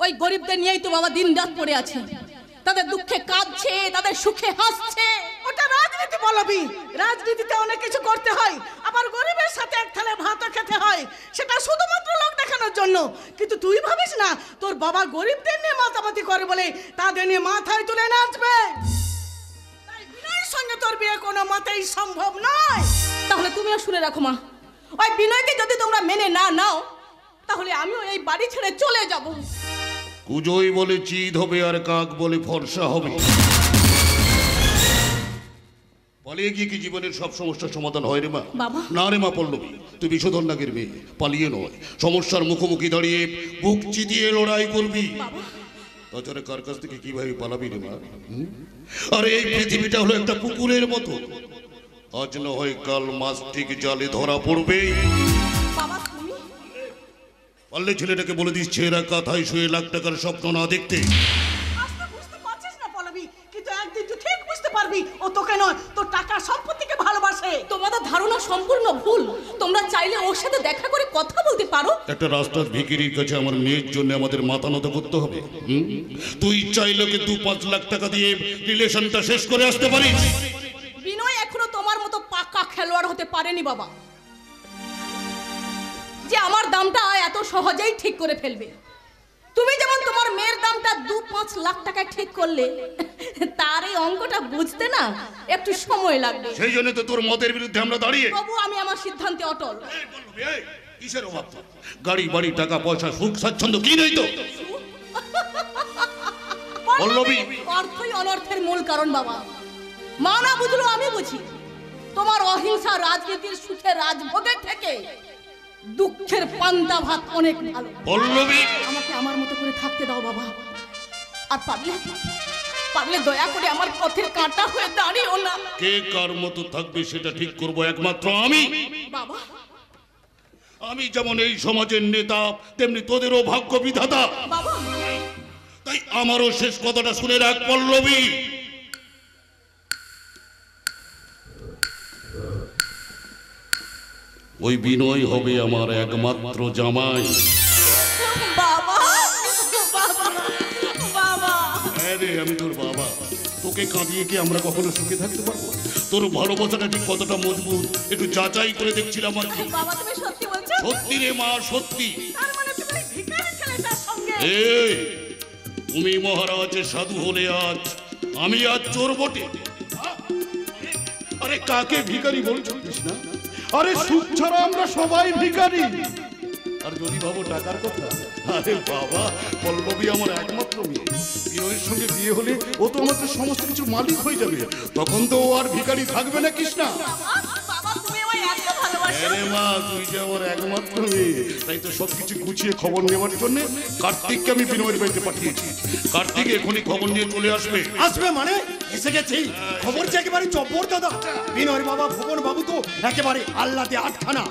ওই গরিবদের নিয়েই তো বাবা দিন রাত পড়ে আছে, তাদের দুঃখে কাঁদছে, তাদের সুখে হাসছে। ওটা রাজনীতি পল্লবী, রাজনীতিতে অনেক কিছু করতে হয়, আবার গরিবের সাথে এক থালা ভাতও খেতে হয়, সেটা শুধুমাত্র লোক দেখানোর জন্য। কিন্তু তুই ভাবিস না তোর বাবা গরিবদের নিয়ে মাতামাতি করে বলে তাদের নিয়ে মাথায় তুলে নাচবে। তাই বিনয়ের সঙ্গে তোর বিয়ে কোনো মতেই সম্ভব নয়। তাহলে তুমিও শুনে রাখো মা, ওই বিনয়কে যদি তোমরা মেনে না নাও, তাহলে আমিও এই বাড়ি ছেড়ে চলে যাব। কুজোই বলে চিদ হবে আর কাক বলে ফর্সা হবে। পালিয়ে গিয়ে কি জীবনের সব সমস্যার সমাধান হয় রে মা? বাবা। না রে মা পল্লবী, তুই বিষধর নাগের মেয়ে, পালিয়ে নয়, সমস্যার মুখোমুখি দাঁড়িয়ে বুক চিতিয়ে লড়াই করবি। তাছাড়া কার কাছ থেকে কিভাবে পালাবি রে মা? আর এই পৃথিবীটা হলো একটা পুকুরের মতো, আজ না হয় কাল মাছ ঠিক জালে ধরা পড়বে। বাবা তুমি পারলে ছেলেটাকে বলে দিস ছেঁড়া কাঁথায় শুয়ে লাখ টাকার স্বপ্ন না দেখতে। আজকে বুঝতে পারছিস না পল্লবী, কিন্তু একদিন তুই ঠিক বুঝতে পারবি ও তোকে নয় তোর টাকা সম্পত্তিকে ভালোবাসে। তোমাদের ধারণা সম্পূর্ণ ভুল। তোমরা চাইলে ওর সাথে দেখা করে কথা বলতে পারো। একটা রাস্তার ভিখিরির কাছে আমার মেয়ের জন্য আমাদের মাথা নত করতে হবে? তুই চাইলে কি 2-5 লাখ টাকা দিয়ে রিলেশনটা শেষ করে আসতে পারিস? বিনয় এখনো তোমার মতো পাকা খেলোয়াড় হতে পারেনি বাবা, যে আমার দামটা এত সহজেই ঠিক করে ফেলবে। তুমি যেমন তোমার মেয়ের দামটা 2-5 লাখ টাকায় ঠিক করলে, তার এই অঙ্কটা বুঝতে না একটু সময় লাগবে। সেই জন্য তো তোর মতের বিরুদ্ধে আমরা দাঁড়িয়ে। তবু আমি আমার সিদ্ধান্তে অটল। কিসের অভাব? গাড়ি বাড়ি টাকা পয়সা সুখ স্বাচ্ছন্দ্য কি নেই তো? পল্লবী, অর্থই অনর্থের মূল কারণ বাবা। মা না বুঝলো আমি বুঝি। তোমার অহিংসা রাজনীতির সুখে রাজভোগের থেকে দুঃখের পান্তা ভাত অনেক ভালো। পল্লবী, আমাকে আমার মতো করে থাকতে দাও বাবা। আর পারলে দয়া করে আমার পথের কাঁটা হয়ে দাঁড়িও না। কে কার মতো থাকবে সেটা ঠিক করব একমাত্র আমি। বাবা, আমি যেমন এই সমাজের নেতা, তেমনি তোদেরও ভাগ্য বিধাতা। বাবা, তাই আমারও শেষ কথাটা শুনে রাখ পল্লবী। ওই বিনয় হবে আমার একমাত্র জামাই। বাবা, বাবা, বাবা। হ্যাঁ রে, আমি তোর বাবা। তোকে কাঁদিয়ে কি আমরা কখনো সুখে থাকতে পারবো? তোর ভালোবাসাটা ঠিক কতটা মজবুত একটু যাচাই করে দেখছিলাম আর কি। বাবা তুমি সত্যি বলছো? সত্যি রে মা, সত্যি। তার মানে তুমি ভিখারি ছেলেটার সঙ্গে। এই, তুমি মহারাজের সাধু হলে আজ আমি আজ চোর বটে। আরে কাকে ভিখারি বলছো কৃষ্ণা? আরে সুখ ছাড়া আমরা সবাই ভিখারি। আর যদি ভাবো টাকার কথা, আরে বাবা, পল্লবী আমার একমাত্র মেয়ে। বিনয়ের সঙ্গে বিয়ে হলে ও তো আমাদের সমস্ত কিছু মালিক হয়ে যাবে। তখন তো ও আর ভিখারি থাকবে না কৃষ্ণা। বাবা তুমি আমায় এত ভালোবাসো। আরে মা, তুই যে আমার একমাত্র মেয়ে, তাই তো সবকিছু গুছিয়ে খবর নেওয়ার জন্য কার্তিককে আমি বিনয়ের বাড়িতে পাঠিয়েছি। কার্তিক এখনই খবর নিয়ে চলে আসবে। আসবে মানে এসে গেছি। খবর যে একেবারে জব্বর দাদা। বিনয়ের বাবা ভুবন বাবু তো একেবারে আল্লাতে আটখানা।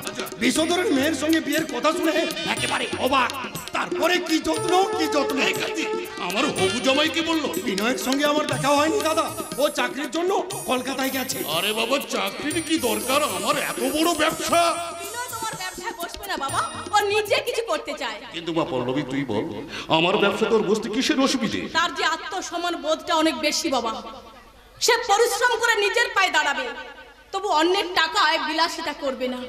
বিষধরের মেয়ের সঙ্গে বিয়ের কথা শুনে একেবারে অবাক। তারপরে কি যত্ন কি যত্ন। এই কার্তিক, আমার হবু জামাই কি বললো? বিনয়ের সঙ্গে আমার দেখা হয়নি দাদা, ও চাকরির জন্য কলকাতায় গেছে। আরে বাবা, চাকরির কি দরকার? আমার এত বড় ব্যবসা। বিনয় তোমার ব্যবসায় বসবে না বাবা, ও নিজে কিছু করতে চায়। কিন্তু মা পল্লবী, তুই বল, আমার ব্যবসা তোর বসতে কিসের অসুবিধে? তার যে আত্মসম্মান বোধটা অনেক বেশি বাবা। সে পরিশ্রম করে নিজের পায়ে দাঁড়াবে, তবু অন্যের টাকায় বিলাসিতা করবে না।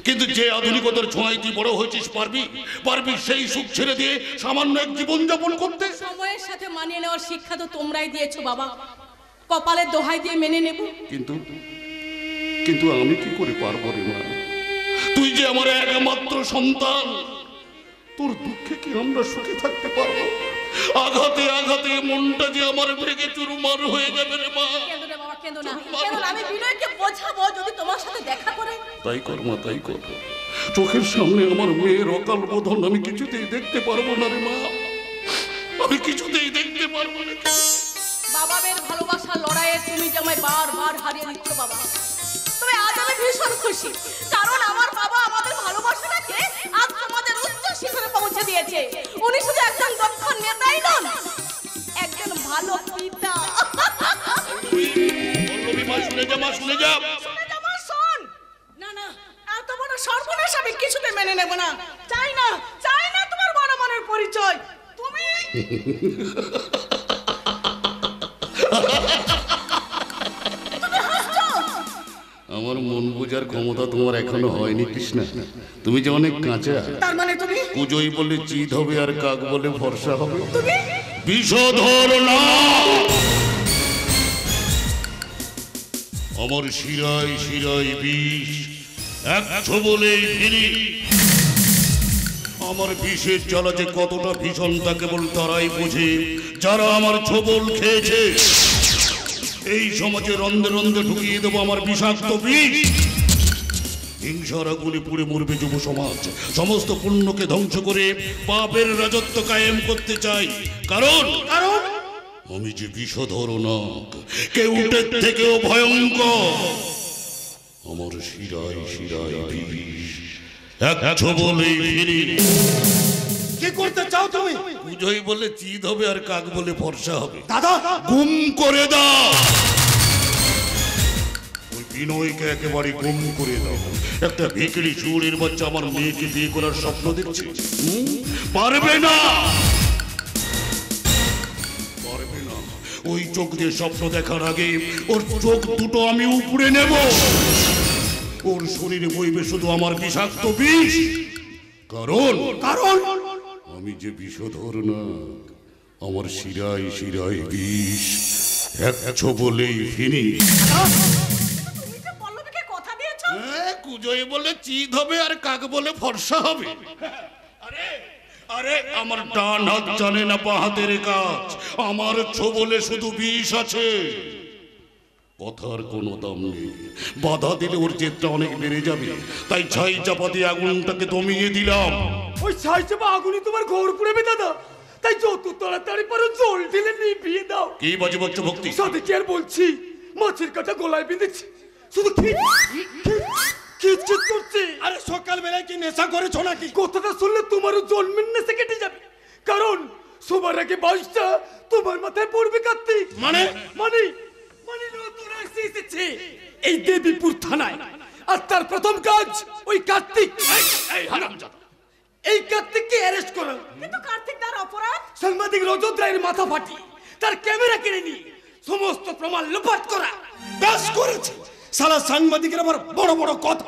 কিন্তু যে আধুনিকতার ছোঁয়ায় তুই বড় হয়েছিস, পারবি সেই সুখ ছেড়ে দিয়ে সামান্য এক জীবন যাপন করতে? সময়ের সাথে মানিয়ে নেওয়ার শিক্ষা তো তোমরাই দিয়েছো বাবা, কপালের দোহাই দিয়ে মেনে নেব। কিন্তু আমি কি করে পারবো রে মা? তুই যে আমার একমাত্র সন্তান, তোর দুঃখে কি আমরা সুখে থাকতে পারবো? আঘাতে আঘাতে মনটা যে আমার ভেঙে চুরমার হয়ে যাবে রে মা। কেঁদো না বাবা, কেঁদো না। আমি বিনয়কে বোঝাবো যদি তোমার সাথে দেখা করে। তাই কর মা, তাই কর। চোখের সামনে আমার মেয়ের অকাল বোধন আমি কিছুতেই দেখতে পারবো না রে মা, আমি কিছুতেই দেখতে পারবো না। বাবা মেয়ের ভালোবাসার লড়াইয়ে তুমি যে আমায় বারবার হারিয়ে দিচ্ছ বাবা। তবে আজ আজ আমি ভীষণ খুশি, কারণ আমার বাবা আমাদের ভালোবাসাটাকে আজ তোমাদের উচ্চ শিখরে পৌঁছে দিয়েছে। উনি শুধু একজন দক্ষ নেতাই নন, একজন ভালো পিতা। শুনে যা মা, শুনে যা। শোন, না না, এত বড় সর্বনাশ আমি কিছুতে মেনে নেব না। চাই না, চাই না তোমার বড় মনের পরিচয়। তুমি আমার মন বোঝার ক্ষমতা তোমার এখনো হয়নি কৃষ্ণা। তুমি যে অনেক কাঁচা। তার মানে তুমি পুজোই বলে চিত হবে আর কাক বলে ভরসা হবে। বিষধর না আমার শিরায় শিরায় বিষ, এক ছোবলেই ফিরি। আমার বিষের জ্বালা যে কতটা ভীষণ তা কেবল তারাই বোঝে যারা আমার ছোবল খেয়েছে। এই সমাজে রন্ধে রন্ধে ঢুকিয়ে দেবো আমার বিষাক্ত বিষ। হিংসার আগুনে পুড়ে মরবে যুব সমাজ। সমস্ত পুণ্যকে ধ্বংস করে পাপের রাজত্ব কায়েম করতে চাই। কারণ আমি যে বিষধর নাগ, কেউটের থেকেও ভয়ঙ্কর। আমার শিরায় শিরায় বিষ, এক ছোবলেই ফিরি। কি করতে চাও তুমি? পুজোই বলে চিত হবে আর কাক বলে ভরসা হবে। দাদা, গুম করে দাও ওই বিনয়কে, একেবারে গুম করে দাও। একটা ভিখারি চুরের বাচ্চা আমার মেয়েকে বিয়ে করার স্বপ্ন দেখছে। পারবে না, পারবে না। ওই চোখ দিয়ে স্বপ্ন দেখার আগে ওর চোখ দুটো আমি উপড়ে নেব। ওর শরীরে বইবে শুধু আমার বিষাক্ত বিষ। কারণ আমি যে বিষধর না, আমার শিরায় শিরায় বিষ, এক ছোবলেই ফিনি। পল্লবীকে কথা দিয়েছো? কুজোয় বলে চিত হবে আর কাক বলে ফর্সা হবে। আরে আমার ডান হাত জানে না বাঁ হাতের কাজ। আমার ছোবলে শুধু বিষ আছে। কথার কোনো দাম নেই। বাধা দিলে ওর জেদটা অনেক বেড়ে যাবে। তাই ছাই চাপা দিয়ে আগুনটাকে দমিয়ে দিলাম। ওই ছাই চাপা আগুনে তোমার ঘর পুড়েবে দাদা। তাই যত তাড়াতাড়ি পারো জল ঢেলে নিভিয়ে দাও। কি বাজে বচ্চ ভক্তি? সাথে কি আর বলছি, মাছের কাটা গলায় বেঁধেছি, শুধু খিটখিট করছে। আরে সকাল বেলায় কি নেশা করেছো নাকি? কথাটা শুনলে তোমারও জন্মের নেশা কেটে যাবে। কারণ সবার আগে বাসটা তোমার মাথায় পড়বে কার্তিক। মানে নতুন এসেছে এই দেবীপুর থানায়, আর তার প্রথম কাজ ওই কার্তিক। এই কার্তিককে অ্যারেস্ট করো। কিন্তু কার্তিক তার অপরাধ? সাংবাদিক রজত রায়ের মাথা ফাটি তার ক্যামেরা কিনে নিয়ে সমস্ত প্রমাণ লোপাট করা। বেশ করেছে শালা সাংবাদিকের আবার বড় বড় কথা।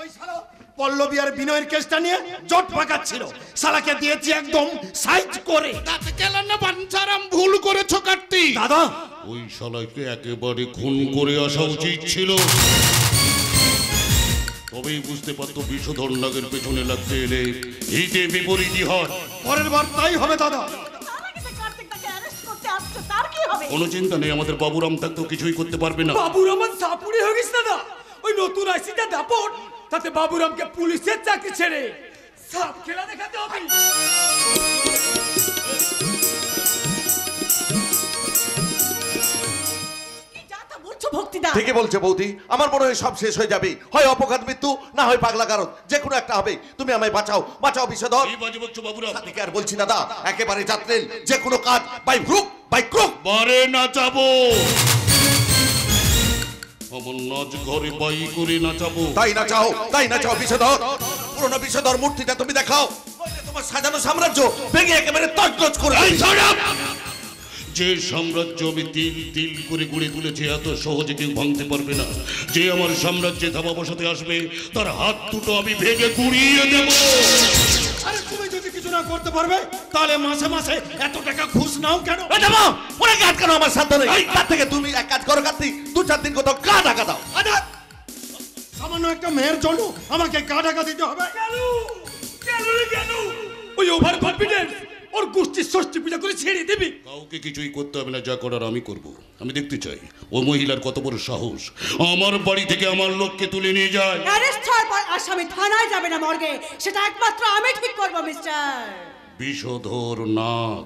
ওই শালা পল্লবী আর বিনয়ের কেসটা নিয়ে জট পাকাচ্ছিল, শালাকে দিয়েছি একদম সাইজ করে। তাতে গেল না বাঞ্ছারাম, ভুল করেছো কার্তিক। দাদা, ওই শালাকে একেবারে খুন করে আসা উচিত ছিল। তবেই বুঝতে পারতো বিষধর নাগের পেছনে লাগতে এলে হিতে বিপরীতই হয়। পরের বার তাই হবে দাদা। কোনো চিন্তা নেই, আমাদের বাবুরাম থাকতেও কিছুই করতে পারবে না। বাবুরাম সাপুড়ি হয়ে গেছে দাদা। ওই নতুন আইসিটা দাপট, তাতে বাবুরামকে পুলিশের চাকরি ছেড়ে সাপ খেলা দেখাতে হবে। ঠিকই বলছে বৌদি, আমার মনে হয় সব শেষ হয়ে যাবে। হয় অপঘাত মৃত্যু, না হয় পাগলা কারণ, যে কোনো একটা হবে। তুমি আমায় বাঁচাও, বাঁচাও বিষধর। আপনি কি আর বলছি দাদা, একেবারে যাত্রেল, যে কোনো কাজ বাই হুক বাই ক্রুক বারে নাচাবো। আমার নাচ ঘরে বাই করে নাচাবো। তাই নাচাও বিষধর। পুরনো বিষধর মূর্তিটা তুমি দেখাও, তোমার সাজানো সাম্রাজ্য ভেঙে একেবারে তছনছ করে। যে সাম্রাজ্য আমি তিল তিল করে গড়ে তুলেছি এত সহজে কেউ ভাঙতে পারবে না। যে আমার সাম্রাজ্যে ধাবা বসাতে আসবে তার হাত দুটো আমি ভেঙে গুড়িয়ে দেব। আরে তুমি যদি কিছু না করতে পারবে তাহলে মাসে মাসে এত টাকা ঘুষ নাও কেন? ওরে আটকানো আমার সাধ্য নেই। তার থেকে তুমি এক কাজ করো কার্তিক, 2-4 দিন কোথাও গা ঢাকা দাও। সামান্য একটা মেয়ের জন্য আমাকে গা ঢাকা দিতে হবে? কেন? ওই ওভার কনফিডেন্স ওর গোষ্ঠীর ষষ্ঠী পূজা করে ছেড়ে দিবি। কাউকে কিছুই করতে হবে না, যা করার আমি করব। আমি দেখতে চাই ওই মহিলার কত বড় সাহস আমার বাড়ি থেকে আমার লোককে তুলে নিয়ে যায়। অ্যারেস্ট হওয়ার পর আসামি থানায় যাবে না মর্গে, সেটা একমাত্র আমি ঠিক করব মিস্টার বিষধর নাগ।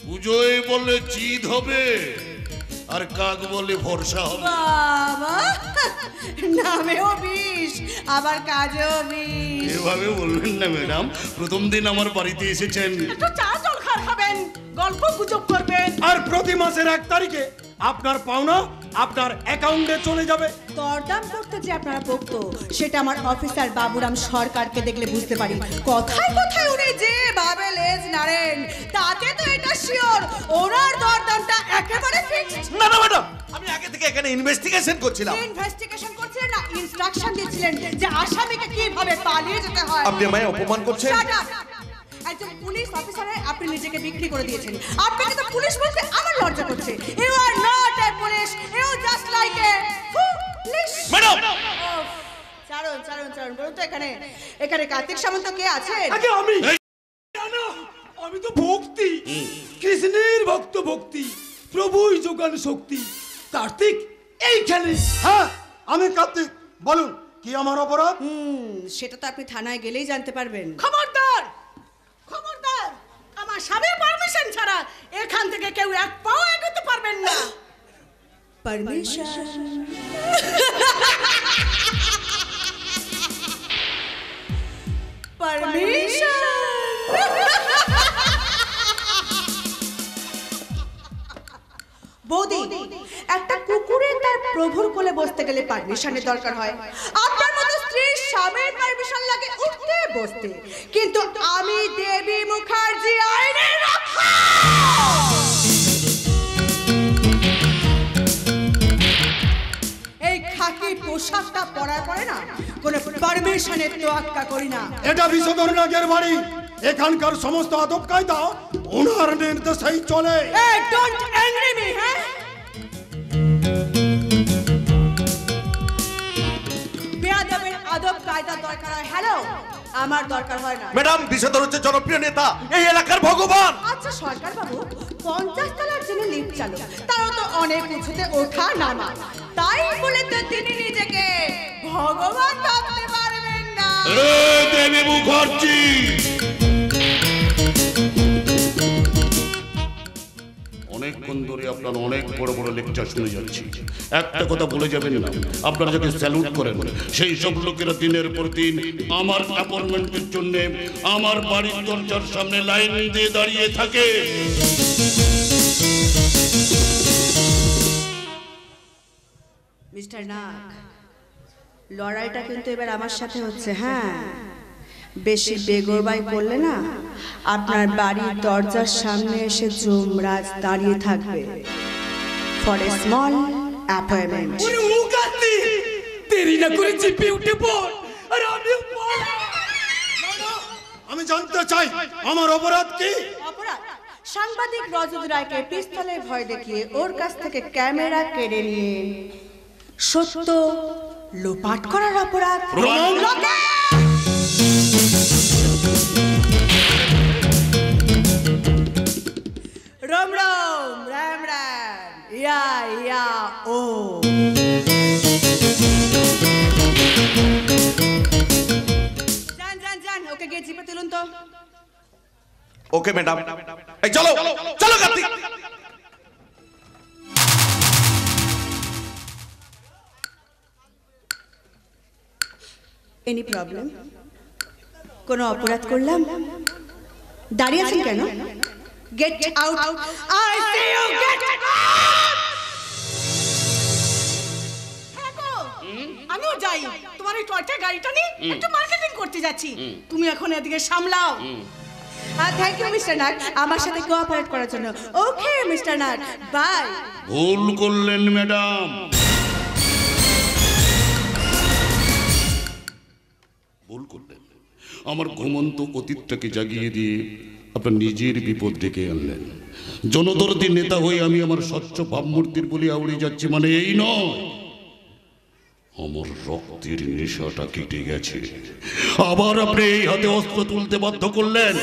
পুজোয় বললে চিত হবে আর কাক বলে ভরসা হবে। বাবা, নামেও বিষ আবার কাজেও বিষ। এভাবে বলবেন না ম্যাডাম, প্রথম দিন আমার বাড়িতে এসেছেন, একটু চা জল খাবেন, গল্প গুজব করবেন, আর প্রতি মাসের 1 তারিখে আপনার পাওনা আপনার অ্যাকাউন্টে চলে যাবে। দরদাম করতে যে আপনারা পোক্ত সেটা আমার অফিসার বাবুরাম সরকারকে দেখলে বুঝতে পারি। কথায় কথায় উনি যে ভাবে লেজ নাড়েন, তাতে তো এটা শিওর ওনার দরদামটা একেবারে ফিক্সড। না না ম্যাডাম, আমি আগে থেকে এখানে ইনভেস্টিগেশন করছিলাম। ইনভেস্টিগেশন করছিলেন না, ইনস্ট্রাকশন দিচ্ছিলেন যে আসামিকে কিভাবে পালিয়ে যেতে হয়। আপনি আমায় অপমান করছেন। Shut up! একজন পুলিশ অফিসারে আপনি নিজেকে বিক্রি করে দিয়েছেন। আপনাকে তো পুলিশ বলতে আমার লজ্জা করছে। You are not a police, you just like a police. Madam, চারণ চারণ চারণ বলুন তো এখানে কার্তিক সামন্ত কে আছেন? আগে আমি না, আমি তো ভক্তি, কৃষ্ণের ভক্ত, ভক্তি প্রভুই যোগান শক্তি। কার্তিক এইখানে। হ্যাঁ আমি কার্তিক, বলুন কি আমার অপরাধ? সেটা তো আপনি থানায় গেলেই জানতে পারবেন। খবরদার খবরদার, আমার স্বামীর পারমিশন ছাড়া এখান থেকে কেউ এক পাও এগোতে পারবেন না। Permission permission. বৌদি, একটা কুকুরে তার প্রভুর কোলে বসতে গেলে পারমিশনের দরকার হয়। আপনার মতো স্ত্রীর স্বামীর পারমিশন লাগে উঠতে বসতে, কিন্তু আমি দেবী মুখার্জি আইনের রক্ষা। এই খাকি পোশাকটা পরার পরে না কোনো পারমিশনের তোয়াক্কা করি না। এটা বিষধর নাগের বাড়ি, এখানকার সমস্ত আদব কায়দা ওনার নির্দেশেই চলে। এই ডোন্ট অ্যাংরি মি, হ্যাঁ? বেয়াদবের আদব কায়দা দরকার হয়, হ্যালো আমার দরকার হয় না। ম্যাডাম, বিষধর হচ্ছে জনপ্রিয় নেতা, এই এলাকার ভগবান। আচ্ছা সরকার বাবু, 50 তলার যিনি লিফট চালক, তারও তো অনেক উঁচুতে ওঠা নামা, তাই বলে তো তিনি নিজেকে ভগবান ভাবতে পারবেন না। দেবী মুখার্জি, অনেকক্ষণ ধরে আপনার অনেক বড় বড় লেকচার শুনে যাচ্ছি, একটা কথা বলে যাবেন না। আপনারা যাকে স্যালুট করেন সেই সব লোকেরা দিনের পর দিন আমার অ্যাপয়েন্টমেন্টের জন্য আমার বাড়ির দরজার সামনে লাইন দিয়ে দাঁড়িয়ে থাকে। মিস্টার নাগ, লড়াইটা কিন্তু এবার আমার সাথে হচ্ছে, হ্যাঁ? বেশি বেগরবাই করলে না আপনার বাড়ির দরজার সামনে এসে যমরাজ দাঁড়িয়ে থাকবে ফর এ স্মল অ্যাপয়েন্টমেন্ট। ওরে মুখার্জি, দেরি না করে জিপে উঠে পড়, আর আমি আমি জানতে চাই আমার অপরাধ কি? অপরাধ? সাংবাদিক রজত রায়কে পিস্তলের ভয় দেখিয়ে ওর কাছ থেকে ক্যামেরা কেড়ে নিয়ে সত্য লোপাট করার অপরাধ। রাম রাম রাম রাম, ইয়া ইয়া ও। যান ওকে গিয়ে জিপে তুলুন তো। ওকে ম্যাডাম, এই চলো চলো কার্তিক। Any problem? কোনো অপরাধ করলাম? দাঁড়িয়ে আছেন কেন? Get out, I say you get out. আমিও যাই, তোমার এই টয়টা গাড়িটা নিয়ে একটু মার্কেটিং করতে যাচ্ছি, তুমি এখন এদিকে সামলাও। থ্যাংক ইউ মিস্টার নাগ আমার সাথে কোঅপারেট করার জন্য। Okay mister Nag, bye. ভুল করলেন ম্যাডাম, ভুল করলেন। আমার ঘুমন্ত অতীতটাকে জাগিয়ে দিয়ে আপনার নিজের বিপদ ডেকে আনলেন। জনদরদি নেতা হয়ে আমি আমার স্বচ্ছ ভাবমূর্তির বলি আউড়ে যাচ্ছি, মানে এই নয়, আমার রক্তের নেশাটা কেটে গেছে। আবার আপনি এই হাতে অস্ত্র তুলতে বাধ্য করলেন।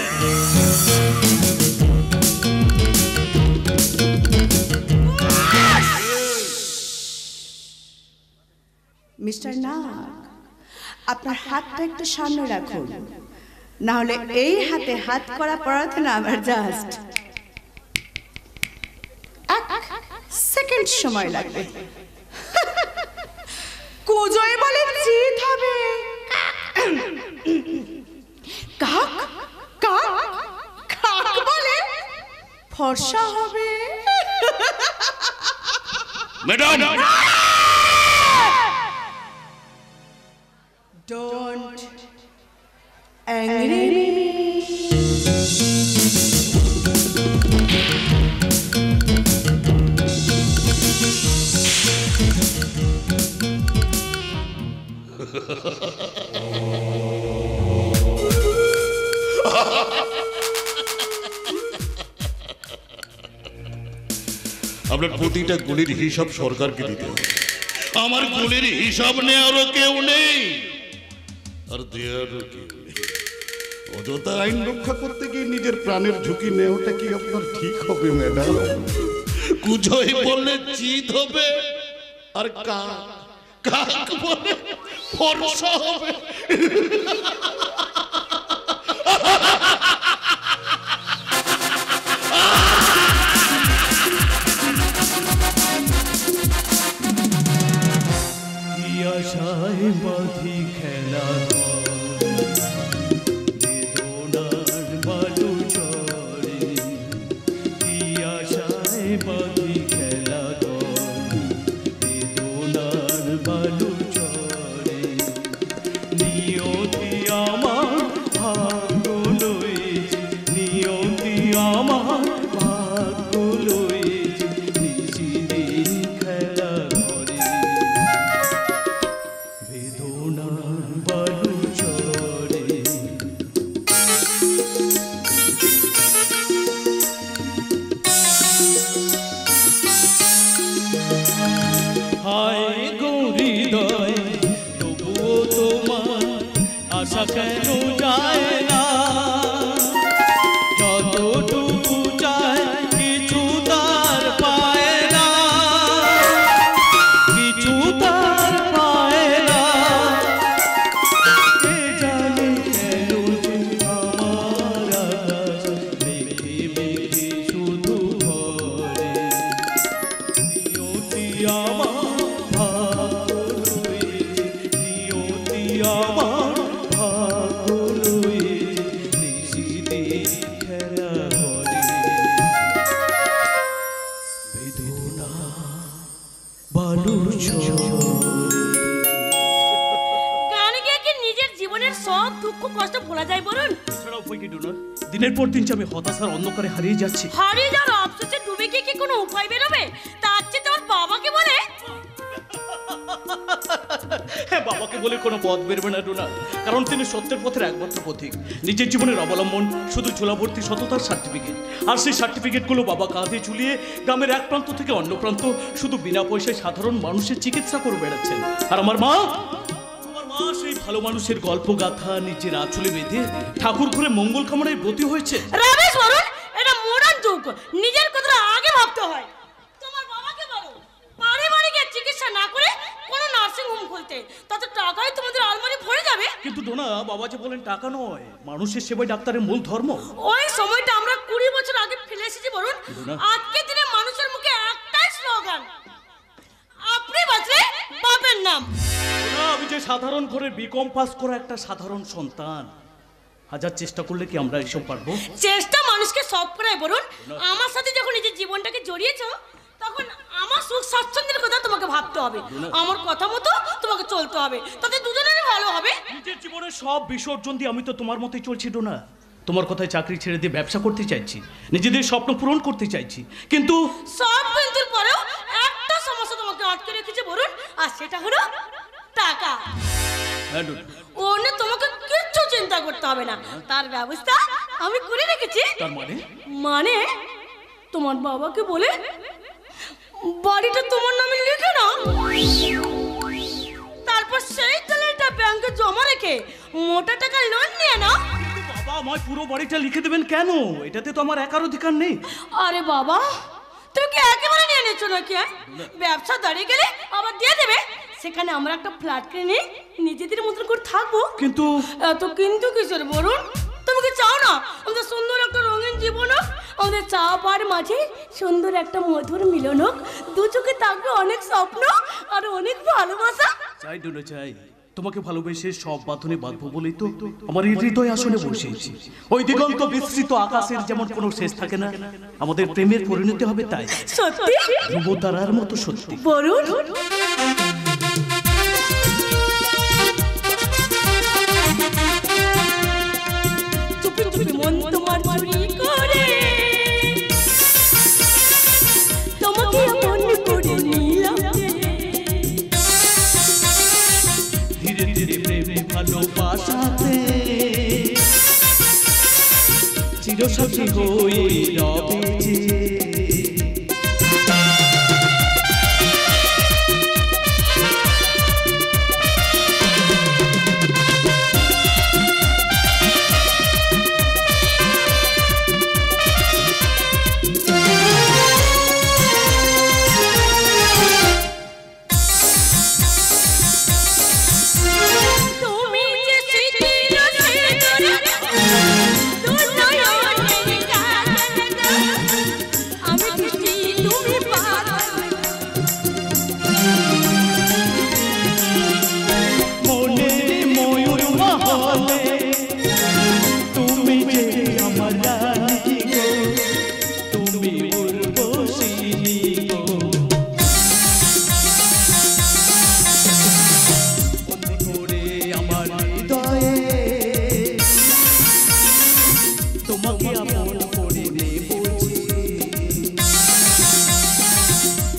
মিস্টার নাগ, আপনার হাতটা একটু সামনে রাখুন, না হলে এই হাতে হাত করা পড়াতে না আবার জাস্ট সেকেন্ড সময় লাগবে। কুজয় বলে জিত হবে, কাক কাক কাক বলে ফর্সা হবে। Madam, don't angry me. আপনার প্রতিটা গুলির হিসাব সরকারকে দিতে হবে। আমার গুলির হিসাব নেওয়ারও কেউ নেই, আর দেওয়ারও কেউ নেই। অযথা আইন রক্ষা করতে গিয়ে নিজের প্রাণের ঝুঁকি নেওয়াটা কি আপনার ঠিক হবে ম্যাডাম? কুজয় বললে জিত হবে, আর কাক কাক বলে ফর্সা হবে। আশায় বাঁধি খেলা বেদনার বালু চড়ে, কি আশায় বাঁধি খেলা বেদনার বালু চড়ে, নিয়তি আমার ভাগ্য লয়েছে, নিয়তি আমার ভাগ্য লয়েছে, নিশিদিন খেলা করে বেদনার বালু চড়ে। হায় গৌরীদয়, তবুও তোমার আশা কেন যায় না? যতটুকু চায় কিছু তার পায় না, কিছু তার পায় না। কে জানে কেন যে আমার আকাশ মেঘে মেঘে শুধু ভরে, নিয়তি আমার ভাগ্য লয়েছে, নিয়তি আমার ভাগ্য লয়েছে, নিশিদিন খেলা করে বেদনা বালু গান গেয়ে কি নিজের জীবনের সব দুঃখ কষ্ট ভোলা যায় বলুন? এছাড়া উপায় কি ডোনার? দিনের পর দিন যে আমি হতাশার অন্ধকারে হারিয়ে যাচ্ছি। হারিয়ে যাওয়ার অবশেষে ডুবে গিয়ে কি কোনো উপায় বেরোবে? তার চেয়ে তোমার বাবাকে বলে হ্যাঁ, বাবাকে বলে কোনো পথ বেরোবে না ডোনার, কারণ তিনি সত্যের পথের একমাত্র পথিক। নিজের জীবনের অবলম্বন শুধু ঝোলাভর্তি সততার সার্টিফিকেট, আর সেই সার্টিফিকেটগুলো বাবা কাঁধে ঝুলিয়ে গ্রামের এক প্রান্ত থেকে অন্য প্রান্ত শুধু বিনা পয়সায় সাধারণ মানুষের চিকিৎসা করে বেড়াচ্ছেন। আর আমার মা সেই ভালো মানুষের গল্প গাথা নিজের আঁচলে বেঁধে ঠাকুর ঘরে মঙ্গল কামনায় ব্রতী হয়েছে। রমেশ বলুন, এটা মডার্ন যুগ, নিজের কথা আগে ভাবতে হয়। তোমার বাবাকে বলো বাড়ি বাড়ি গিয়ে চিকিৎসা না করে কোনো নার্সিং হোম খুলতে, তাতে টাকায় তোমাদের আলমারি ভরে যাবে। কিন্তু ডোনা, বাবা যে বলেন টাকা নয়, মানুষের সেবাই ডাক্তারের মূল ধর্ম। ওই সময়টা আমরা 20 বছর আগে ফেলে এসেছি বলুন। আজকের দিনে মানুষের মুখে একটাই স্লোগান, আপনি বাঁচলে বাপের নাম। আমি যে সাধারণ ঘরের বিকম পাস করা একটা সাধারণ সন্তান, হাজার চেষ্টা করলে কি আমরা এসব পারবো? চেষ্টা মানুষকে সব করায় বলুন। আমার সাথে যখন নিজের জীবনটাকে জড়িয়েছো, তখন আমার সুখ স্বাচ্ছন্দ্যের কথা তোমাকে ভাবতে হবে, আমার কথা মতো তোমাকে চলতে হবে, তাতে দুজনেরই ভালো হবে। নিজের জীবনের সব বিসর্জন দিয়ে আমি তো তোমার মতোই চলছি ডোনা। তোমার কথায় চাকরি ছেড়ে দিয়ে ব্যবসা করতে চাইছি, নিজেদের স্বপ্ন পূরণ করতে চাইছি, কিন্তু সব কিন্তুর পরেও একটা সমস্যা তোমাকে আটকে রেখেছে বলুন, আর সেটা হলো টাকা। অন্য তোমাকে কিচ্ছু চিন্তা করতে হবে না, তার ব্যবস্থা আমি করে রেখেছি। তার মানে তোমার বাবাকে বলে বাড়িটা তোমার নামে লিখে নাও, তারপর সেই টাকাটা ব্যাংকে জমা রেখে মোটা টাকা লোন নিয়ে নাও। বাবা আমায় পুরো বাড়িটা লিখে দেবেন কেন? এটাতে তো আমার একার অধিকার নেই। আরে বাবা, তুমি কি একেবারে নিয়ে নিচ্ছ নাকি? ব্যবসা দাঁড়িয়ে গেলে আবার দিয়ে দেবে, সেখানে আমরা একটা ফ্ল্যাট কিনে নিজেদের মতন করে থাকবো। কিন্তু এত কিন্তু কিসের বলুন? তুমি কি চাও না আমাদের সুন্দর একটা রঙিন জীবন হোক, আমাদের চা পার মাঝে সুন্দর একটা মধুর মিলন হোক, দু চোখে থাকবে অনেক স্বপ্ন আর অনেক ভালোবাসা। চাই ডোনা চাই, তোমাকে ভালোবেসে সব বাঁধনে বাঁধবো বলেই তো আমার এই হৃদয় আসলে বসেছি। ওই দিগন্ত বিস্তৃত আকাশের যেমন কোনো শেষ থাকে না, আমাদের প্রেমের পরিণতি হবে তাই। সত্যি ধ্রুব তারার মতো সত্যি। বরুণ চুপি চুপি মন তোমার চুরি করে তোমাকে আপন করে নিলাম, ধীরে ধীরে প্রেমে ভালোবাসাতে চিরসাথী হয়ে রবে যে। তুমি যে স্মৃতির সেদরা তোর নয়নের কাজল, আমি দৃষ্টি তুমি পাগল, মনের ময়ূর মহলে তুমি যে আমার রানী গো, তুমি উর্বশিনী গো। মন করে আমার হৃদয়ে তোমাকে আপন করে নেব যে।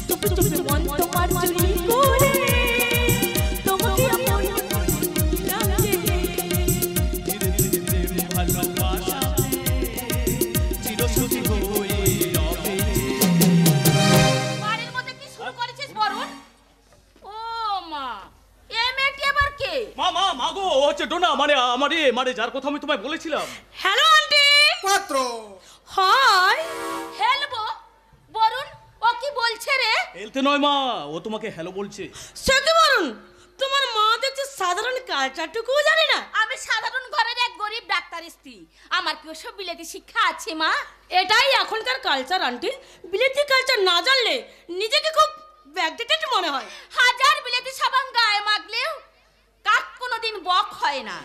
চুপি চুপি মন তোমার চুরি করে তোমাকে আপন করে নিলাম যে। ধীরে ধীরে প্রেম ভালোবাসাতে চিরসুখী হয়ে রবে যে। বাড়ির মধ্যে কি শুরু করেছিস বরুণ? ও মা, এ মেয়েটি আবার কে? মা গো, ও হচ্ছে ডোনা, মানে যার কথা আমি তোমায় বলেছিলাম। Hello aunty. পাত্র হাই। হেলবো বরুণ, ও কি বলছে রে? এলতে নয় মা, ও তোমাকে হ্যালো বলছে। সত্যি বলুন, তোমার মা দেখছি সাধারণ কালচারটুকু জানে না। আমি সাধারণ ঘরের এক গরিব ডাক্তার স্ত্রী, আমার কি ওসব বিলেতি শিক্ষা আছে মা? এটাই এখনকার কালচার আন্টি। বিলেতি কালচার না জানলে নিজেকে খুব ব্যাকডেটেড মনে হয়। হাজার বিলেতি সাবান গায়ে মাখলেও কাক কোনোদিন বক হয় না,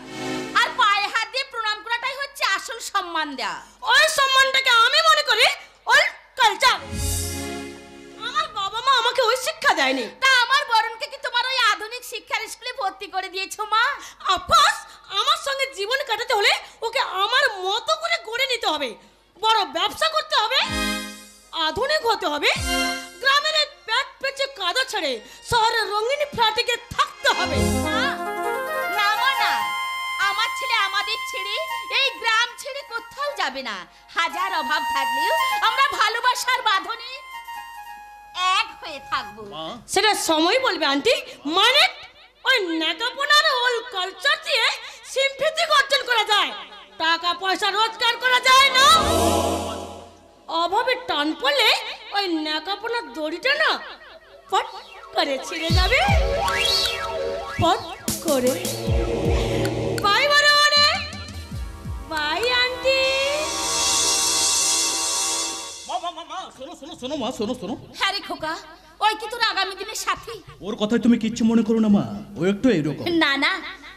আর পায়ে হাত দিয়ে প্রণাম করাটাই হচ্ছে আসল সম্মান দেওয়া। ওই সম্মানটাকে আমি মনে করি ওই কালচার। আমার বাবা মা আমাকে ওই শিক্ষা দেয়নি। তা আমার বরুণকে কি তোমার ওই আধুনিক শিক্ষার স্কুলে ভর্তি করে দিয়েছো মা? অফকোর্স, আমার সঙ্গে জীবন কাটাতে হলে ওকে আমার মতো করে গড়ে নিতে হবে। বড় ব্যবসা করতে হবে, আধুনিক হতে হবে, গ্রামের প্যাট পেঁচে কাদা ছেড়ে শহরের রঙিন ফ্ল্যাটে গিয়ে থাকতে হবে। না না, আমার ছেলে আমাদের ছেড়ে এই গ্রাম ছেড়ে কোথাও যাবে না। হাজার অভাব থাকলেও আমরা ভালোবাসার বাঁধনে এক হয়ে থাকবো। সেটা সময় বলবে আন্টি। মানে ওই নেকাপনার ওল কালচার দিয়ে সিম্পথি অর্জন করা যায়, টাকা পয়সা রোজগার করা যায় না। অভাবে টান পড়লে ওই নেকাপনার দড়িটা না ফট করে ছিঁড়ে যাবে, ফট করে। বাই বড়, বাই আন্টি। শোনো। হ্যাঁ রে খোকা, ওই কি তোর আগামী দিনের সাথী? ওর কথায় তুমি কিচ্ছু মনে করো না মা, ও একটু এরকম। না,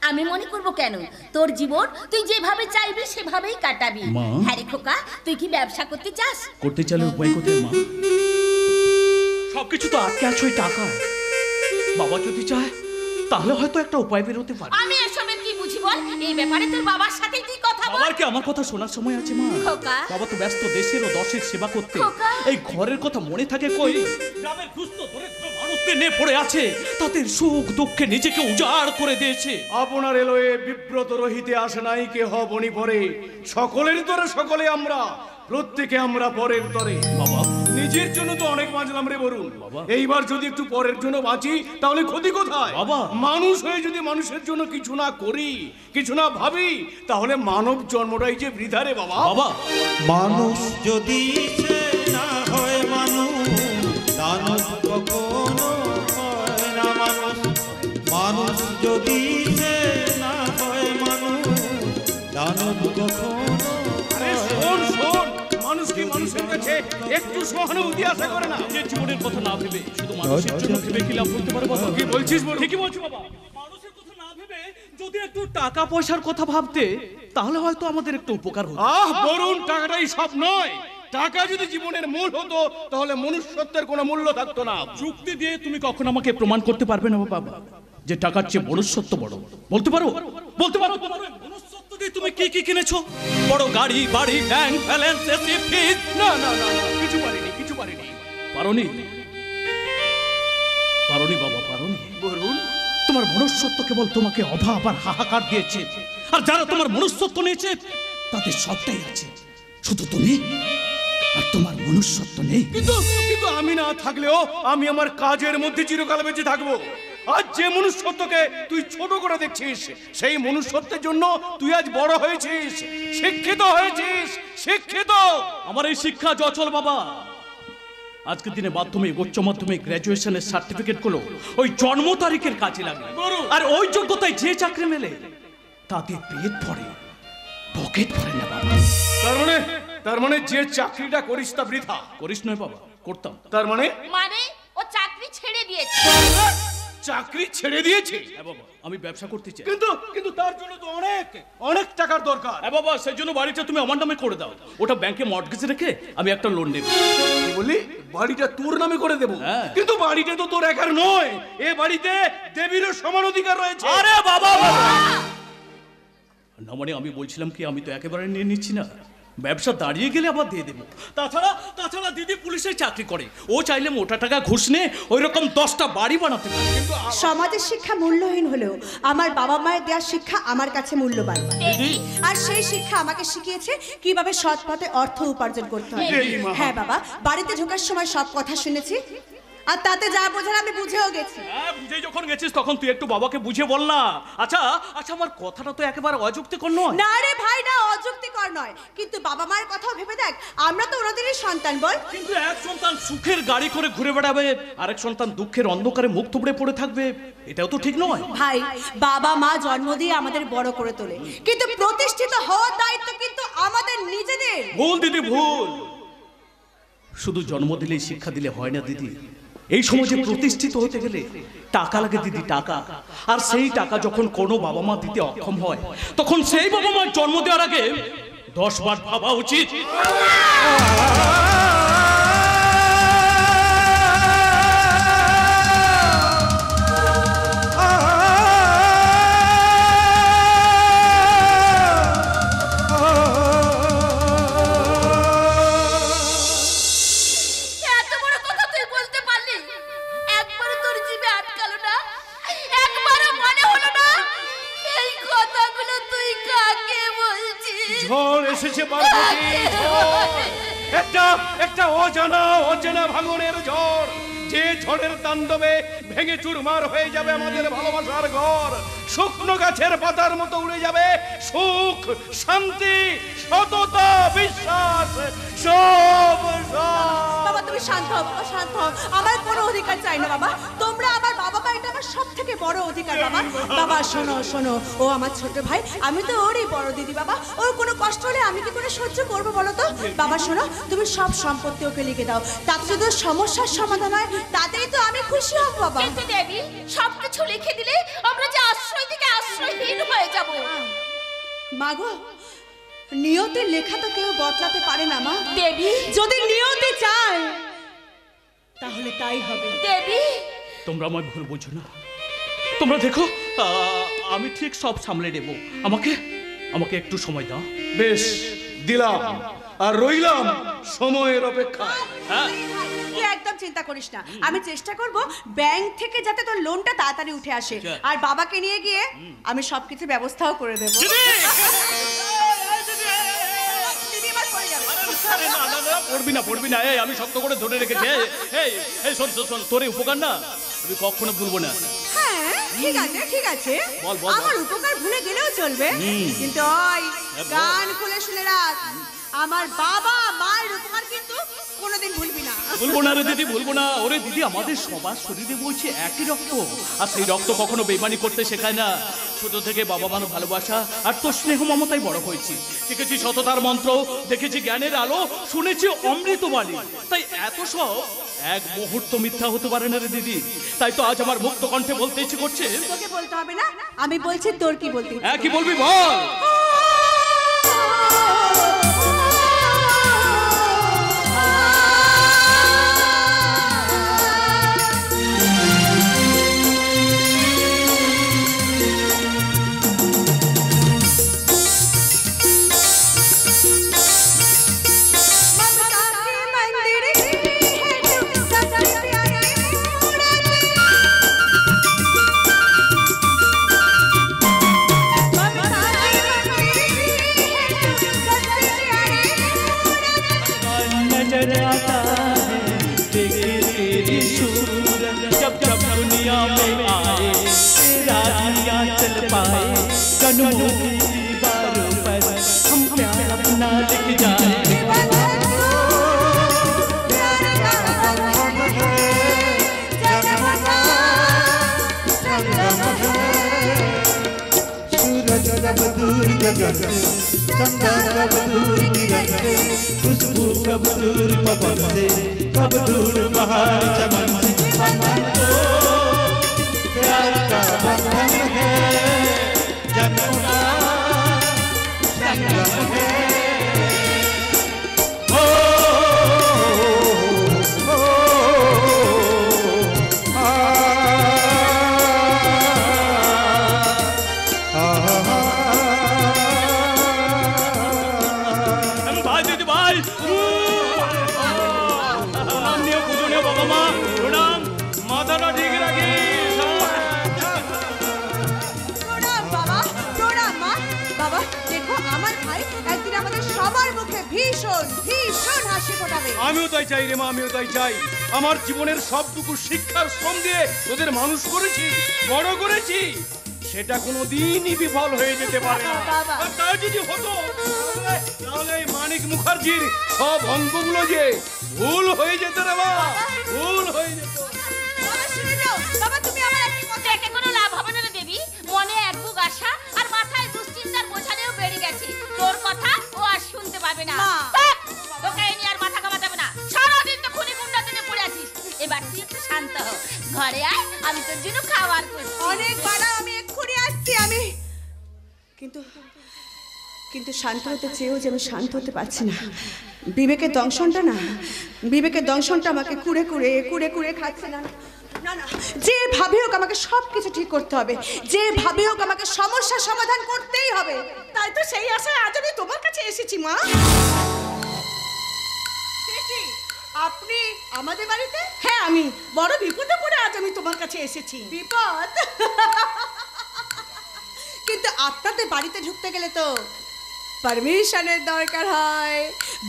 আমি মনে করবো কেন? তোর জীবন তুই যেভাবে চাইবি সেভাবেই কাটাবি। মা। হ্যাঁ রে খোকা, তুই কি ব্যবসা করতে চাস? করতে চাইলে উপায় কোথায় মা? সবকিছু তো আটকে আছে ওই টাকায়। বাবা যদি চায় তাহলে হয়তো একটা উপায় বেরোতে পারে। আমি এসবের কি বুঝি বল? এই ব্যাপারে তোর বাবার সাথে তুই কথা বল। বাবার কি আমার কথা শোনার সময় আছে মা? খোকা। বাবা তো ব্যস্ত দেশের ও দশের সেবা করতে। খোকা। এই ঘরের কথা মনে থাকে কই? গ্রামের দুস্থ দরিদ্র মানুষদের নিয়ে পড়ে আছে, তাদের সুখ দুঃখে নিজেকে উজাড় করে দিয়েছে। আপনার এলোয়ে বিব্রত রহিতে আসে নাই কেহ বনি পরে, সকলের তরে সকলে আমরা, প্রত্যেকে আমরা পরের তরে। বাবা, নিজের জন্য তো অনেক বাঁচলাম রে বরুণ, এইবার যদি একটু পরের জন্য বাঁচি তাহলে ক্ষতি কোথায়? বাবা, মানুষ হয়ে যদি মানুষের জন্য কিছু না করি, কিছু না ভাবি, তাহলে মানব জন্মটাই যে বৃথা রে বাবা। বাবা, মানুষ যদি সে না হয় মানুষ, দানব কখনো হয় না মানুষ। মানুষ যদি সে না হয় মানুষ, দানব কখনো আরে শোন, মানুষ কি মানুষের একটু সহানুভূতি আশা করে না? যে জীবনের কথা না ভেবে শুধু মানুষের জন্য ভেবে কি লাভ করতে পারে বাবা? কি বলছিস? ঠিকই বলছি বাবা। মানুষের কথা না ভেবে যদি একটু টাকা পয়সার কথা ভাবতে, তাহলে হয়তো আমাদের একটু উপকার হতো। বরুণ, টাকাটাই সব নয়। টাকা যদি জীবনের মূল হতো তাহলে মনুষ্যত্বের কোনো মূল্য থাকতো না। যুক্তি দিয়ে তুমি কখন আমাকে প্রমাণ করতে পারবে না বাবা যে টাকার চেয়ে মনুষ্যত্ব বড়? বলতে পারো? বলতে পারো তোমার মনুষ্যত্ব দিয়ে তুমি কি কি কিনেছো? বড় গাড়ি, বাড়ি, ব্যাংক ব্যালেন্স, এসি, ফ্রিজ? না না না, কিছু পারিনি, কিছু পারিনি। পারোনি? পারোনি বাবা, পারোনি। বরুণ, তোমার মনুষ্যত্ব কেবল তোমাকে অভাব আর হাহাকার দিয়েছে, আর যারা তোমার মনুষ্যত্ব নিয়েছে তাদের সবটাই আছে, শুধু তুমি আর তোমার মনুষ্যত্ব নেই। কিন্তু কিন্তু আমি না থাকলেও আমি আমার কাজের মধ্যে চিরকাল বেঁচে থাকবো। আজ যে মনুষ্যত্বকে তুই ছোট করে দেখছিস, সেই মনুষ্যত্বের জন্য তুই আজ বড় হয়েছিস, শিক্ষিত হয়েছিস, শিক্ষিত। আমার এই শিক্ষা জচল বাবা। আজকের দিনে মাধ্যমিক, উচ্চ মাধ্যমিক, গ্র্যাজুয়েশনের সার্টিফিকেট গুলো ওই জন্ম তারিখের কাজে লাগে, আর ওই যোগ্যতায় যে চাকরি মেলে তাতে পেট ভরে, পকেট ভরে না বাবা। তার মানে যে চাকরিটা করিস তা বৃথা? করিস নয় বাবা, করতাম। তার মানে ও চাকরি ছেড়ে দিয়েছে। চাকরি ছেড়ে দিয়েছে? হ্যাঁ বাবা, আমি ব্যবসা করতে চাই। কিন্তু তার জন্য তো অনেক টাকার দরকার। হ্যাঁ বাবা, সেই জন্য বাড়িটা তুমি আমার নামে করে দাও, ওটা ব্যাংকে মর্টগেজে রেখে আমি একটা লোন নেব। কি বললি? বাড়িটা তোর নামে করে দেবো? কিন্তু বাড়িটা তো তোর একার নয়, এ বাড়িতে দেবীরও সমান অধিকার রয়েছে। আরে বাবা, না মানে আমি বলছিলাম কি, আমি তো একেবারে নিয়ে নিচ্ছি না, ব্যবসা দাঁড়িয়ে গেলে আবার দিয়ে দেবো। তাছাড়া দিদি পুলিশে চাকরি করে, ও চাইলে মোটা টাকা ঘুষ নিয়ে ওই রকম 10টা বাড়ি বানাতে পারে। সমাজের শিক্ষা মূল্যহীন হলেও আমার বাবা মায়ের দেওয়া শিক্ষা আমার কাছে মূল্যবান, আর সেই শিক্ষা আমাকে শিখিয়েছে কিভাবে সৎ পথে অর্থ উপার্জন করতে হয়। হ্যাঁ বাবা, বাড়িতে ঢোকার সময় সব কথা শুনেছি, আর তাতে যা বোঝার আমি বুঝেও গেছি। হ্যাঁ, বুঝে যখন গেছিস তখন তুই একটু বাবাকে বুঝে বল না। আচ্ছা, আমার কথাটা তো একেবারে অযৌক্তিকর নয়। না রে ভাই, না অযৌক্তিকর নয়, কিন্তু বাবা মায়ের কথাও ভেবে দেখ, আমরা তো ওনাদেরই সন্তান বল। কিন্তু এক সন্তান সুখের গাড়ি করে ঘুরে বেড়াবে, আরেক সন্তান দুঃখের অন্ধকারে মুখ থুবড়ে পড়ে থাকবে, এটাও তো ঠিক নয়। ভাই, বাবা মা জন্ম দিয়ে আমাদের বড় করে তোলে, কিন্তু প্রতিষ্ঠিত হওয়ার দায়িত্ব কিন্তু আমাদের নিজেদের। ভুল দিদি, ভুল। শুধু জন্ম দিলেই শিক্ষা দিলে হয় না দিদি, এই সমাজে প্রতিষ্ঠিত হতে গেলে টাকা লাগে দিদি, টাকা। আর সেই টাকা যখন কোনো বাবা মা দিতে অক্ষম হয়, তখন সেই বাবা মার জন্ম দেওয়ার আগে 10 বার ভাবা উচিত। ঝড় এসেছে পার্বতী, একটা অজানা ভাঙনের ঝড়, যে ঝড়ের তাণ্ডবে ভেঙে চুরমার হয়ে যাবে আমাদের ভালোবাসার ঘর। শুকনো গাছের পাতার মতো উড়ে যাবে সুখ, শান্তি, সততা, বিশ্বাস, সব। বাবা তুমি শান্ত হও, বাবা শান্ত হও, আমার কোনো অধিকার চাই না বাবা, তোমরা আমার বাবা মা, এটা আমার সব থেকে বড় অধিকার বাবা। বাবা শোনো শোনো, ও আমার ছোট ভাই, আমি তো ওরই বড় দিদি বাবা, ওর কোনো কষ্ট হলে আমি কি করে সহ্য করবো বলো তো? বাবা শোনো, তুমি সব সম্পত্তি ওকে লিখে দাও, তাতে যদি সমস্যার সমাধান হয় তাতেই তো আমি খুশি হব বাবা। কিন্তু দেবী, সবকিছু লিখে দিলে আমরা যে আশ্রয় থেকে আশ্রয়হীন হয়ে যাব। মাগো, নিয়তির লেখা তো কেউ বদলাতে পারে না মা। দেবী, যদি নিয়তি চায় তাহলে তাই হবে। দেবী, তোমরা আমায় ভুল বোঝো না, তোমরা দেখো আমি ঠিক সব সামলে নেব, আমাকে একটু সময় দাও। বেশ, দিলাম, আর রইলাম সময়ের অপেক্ষায়। হ্যাঁ, তুই একদম চিন্তা করিস না, আমি চেষ্টা করব ব্যাংক থেকে যাতে তোর লোনটা তাড়াতাড়ি উঠে আসে, আর বাবাকে নিয়ে গিয়ে আমি সবকিছু ব্যবস্থাও করে দেব। পড়বি না, আমি শক্ত করে ধরে রেখেছি। এই শোন, তোর উপকার না আমি কখনো ভুলবো না। হ্যাঁ ঠিক আছে, আমার উপকার ভুলে গেলেও চলবে, কিন্তু ওই গান খুলে শুনে রাখ, আমার বাবা মায়ের উপকার কিন্তু কোনোদিন ভুলবি না। ভুলবো না রে দিদি, ভুলবো না। ওরে দিদি, আমাদের সবার শরীরে বইছে একই রক্ত, আর সেই রক্ত কখনো বেইমানি করতে শেখায় না। ছোট থেকে বাবা মার ভালোবাসা আর তোর স্নেহ মমতায় বড় হয়েছি। শিখেছি সততার মন্ত্র, দেখেছি জ্ঞানের আলো, শুনেছি অমৃতবাণী। তাই এত সব এক মুহূর্ত মিথ্যা হতে পারে না রে দিদি। তাই তো আজ আমার মুক্ত কণ্ঠে বলতে ইচ্ছে করছে। তোকে বলতে হবে না, আমি বলছি তোর কি বলতে। কি বলবি বল। चंदा कब दूर किरण से, खुशबू कब दूर पवन से, कब दूर बहार चमन से। बंधन तो प्यार का बंधन है, जन्म का संगम है। আমিও তাই চাই রে মা, আমিও তাই চাই। আমার জীবনের সবটুকু শিক্ষার শ্রম দিয়ে ওদের মানুষ করেছি, বড় করেছি, সেটা কোনোদিনই বিফল হয়ে যেতে পারে না। আর তাই যদি হতো তাহলে এই মানিক মুখার্জির সব অঙ্কগুলো যে ভুল হয়ে যেত রে মা, ভুল হয়ে যেত। দেখে কোনো লাভ হবে না দেবী। মনে এক বুক আশা আর মাথায় দুশ্চিন্তার বোঝানেও বেড়ে গেছে। তোর কথা ও আর শুনতে পাবে না। তোকে এই নিয়ে আর মাথা কামাতে হবে না। সারাদিন তো খুনি গুন্ডা দিনে পড়ে আছিস। এবার তুই একটু শান্ত হ, ঘরে আয়, আমি তোর জন্য খাবার করছি। অনেক বাড়া, আমি এক্ষুনি আসছি। আমি কিন্তু শান্ত হতে চেয়েও যে আমি শান্ত হতে পারছি না। বিবেকের দংশনটা আমাকে কুড়ে কুড়ে খাচ্ছে। না না না, যেভাবে হোক আমাকে সব কিছু ঠিক করতে হবে, যেভাবে হোক আমাকে সমস্যার সমাধান করতেই হবে। তাই তো সেই আশায় আজ আমি তোমার কাছে এসেছি মা। আপনি আমাদের বাড়িতে? হ্যাঁ, আমি বড় বিপদে পড়ে আজ আমি তোমার কাছে এসেছি। বিপদ? কিন্তু আপনাদের বাড়িতে ঢুকতে গেলে তো পারমিশনের দরকার হয়।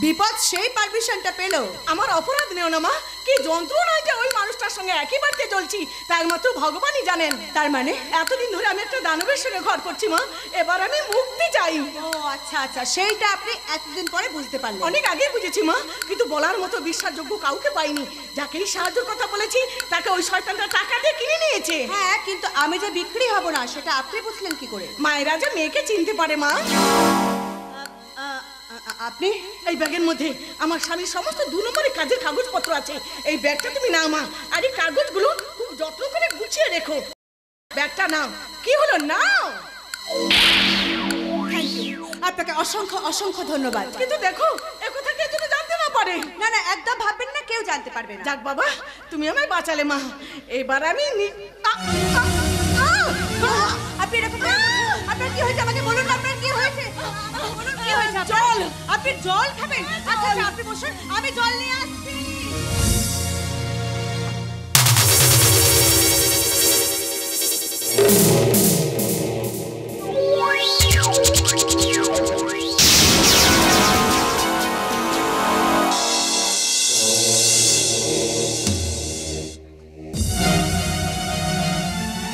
বিপদ সেই পারমিশনটা পেল। আমার অপরাধ নেও না মা, কি যন্ত্রণায় যে ওই মানুষটার সঙ্গে একই বাড়িতে চলছি তা একমাত্র ভগবানই জানেন। তার মানে এতদিন ধরে আমি একটা দানবের সঙ্গে ঘর করছি মা, এবার আমি মুক্তি চাই। ও আচ্ছা আচ্ছা, সেইটা আপনি এতদিন পরে বুঝতে পারলেন। অনেক আগে বুঝেছি মা, কিন্তু বলার মতো বিশ্বাসযোগ্য কাউকে পাইনি। যাকেই সাহায্যের কথা বলেছি তাকে ওই শয়তানটা টাকা দিয়ে কিনে নিয়েছে। হ্যাঁ, কিন্তু আমি যে বিক্রি হব না সেটা আপনি বুঝলেন কি করে? মায়েরা যে মেয়েকে চিনতে পারে মা। আপনি এই ব্যাগের মধ্যে আমার স্বামীর সমস্ত 2 নম্বরের কাজের কাগজপত্র আছে। এই ব্যাগটা তুমি নাও মা, আর এই কাগজগুলো খুব যত্ন করে গুছিয়ে রেখো। ব্যাগটা নাও। কি হলো, নাও। থ্যাংক ইউ, আপনাকে অসংখ্য অসংখ্য ধন্যবাদ। কিন্তু দেখো, এ কথা কেউ যদি জানতে না পারে। না না, একদম ভাববেন না, কেউ জানতে পারবে না। যাক বাবা, তুমি আমায় বাঁচালে মা। এবার আমি আপনি এরকম আপনার কি হয়েছে আমাকে বলুন। আপনার কি হয়েছে বলুন, কি হয়েছে? জল। আপনি জল খাবেন? আচ্ছা আচ্ছা, আপনি বসুন, আমি জল নিয়ে আসছি।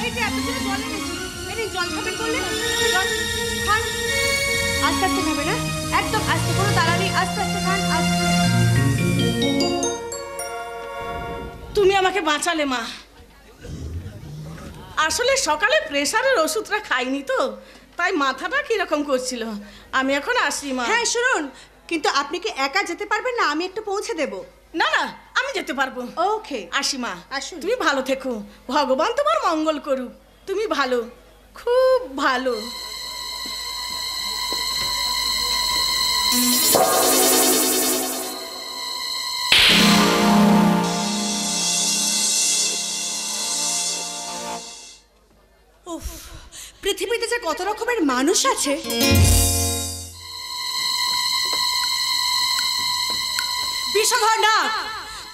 এই যে এতগুলো জল এনেছি, এই জল খাবেন বললেন। জল খান, আস্তে আস্তে খাবে না। একদম আস্তে, কোনো তাড়া নেই, আস্তে আস্তে খান, আস্তে। তুমি আমাকে বাঁচালে মা। আসলে সকালে প্রেসারের ওষুধটা খাইনি তো, তাই মাথাটা কিরকম করছিল। আমি এখন আসি মা। হ্যাঁ শুনুন, কিন্তু আপনি কি একা যেতে পারবেন না? আমি একটু পৌঁছে দেব। না না, আমি যেতে পারবো। ওকে, আসি মা। আসুন। তুমি ভালো থেকো, ভগবান তোমার মঙ্গল করুক। তুমি ভালো, খুব ভালো। উফ, পৃথিবীতে যে কত রকমের মানুষ আছে। বিষধর না,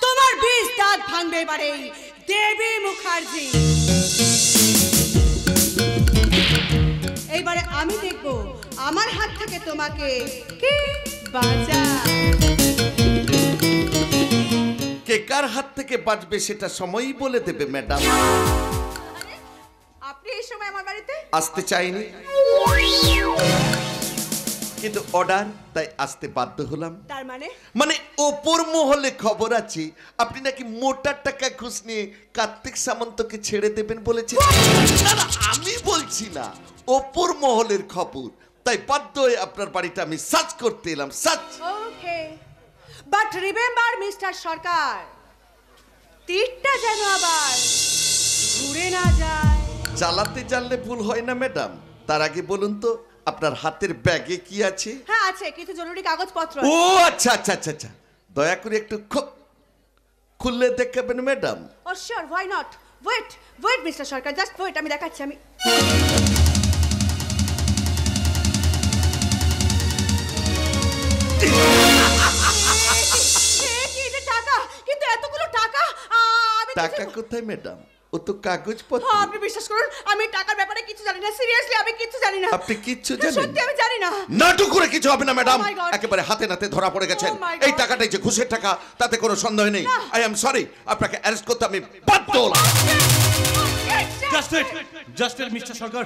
তোমার বিষ দাঁত ভাঙবে এবারে দেবী মুখার্জি। এইবারে আমি দেখব আমার হাত থেকে তোমাকে কে বাঁচায়। কে কার হাত থেকে বাঁচবে সেটা সময়ই বলে দেবে ম্যাডাম। আপনি এই সময় আমার বাড়িতে আসতে চাইনি, কিন্তু অর্ডার, তাই আসতে বাধ্য হলাম। তার মানে? মানে ওপর মহলে খবর আছে আপনি নাকি মোটা টাকা ঘুষ নিয়ে কার্তিক সামন্তকে ছেড়ে দেবেন বলেছেন। না না, আমি বলছি না, ওপর মহলের খবর, তাই বাধ্য হয়ে আপনার বাড়িটা আমি সার্চ করতে এলাম। Search. Okay, but remember mister Sarkar, তীরটা যেন আবার ঘুরে না যায়। চালাতে জানলে ভুল হয় না ম্যাডাম। তার আগে বলুন তো আপনার হাতের ব্যাগে কি আছে? হ্যাঁ আছে, কিছু জরুরি কাগজপত্র। ও আচ্ছা আচ্ছা আচ্ছা আচ্ছা, দয়া করে একটু খুললে দেখাবেন madam. Oh sure, why not. Wait wait mister Sarkar, just wait, আমি দেখাচ্ছি। আমি টাকা, কিন্তু এতগুলো টাকা টাকা কোথায় ম্যাডাম? ও তো কাগজপত্র। আপনি বিশ্বাস করুন, আমি টাকার ব্যাপারে কিছু জানি না। সিরিয়াসলি আমি কিছু জানি না। আপনি কিচ্ছু জানেন? সত্যি আমি জানি না। নাটক করে কিছু হবে না ম্যাডাম, Oh my God! একেবারে হাতে নাতে ধরা পড়ে গেছেন। Oh my God! এই টাকাটাই যে ঘুষের টাকা, তাতে কোনো সন্দেহ নেই। আই এম সরি, আপনাকে অ্যারেস্ট করতে আমি বাধ্য হলাম। জাস্ট মিস্টার সরকার।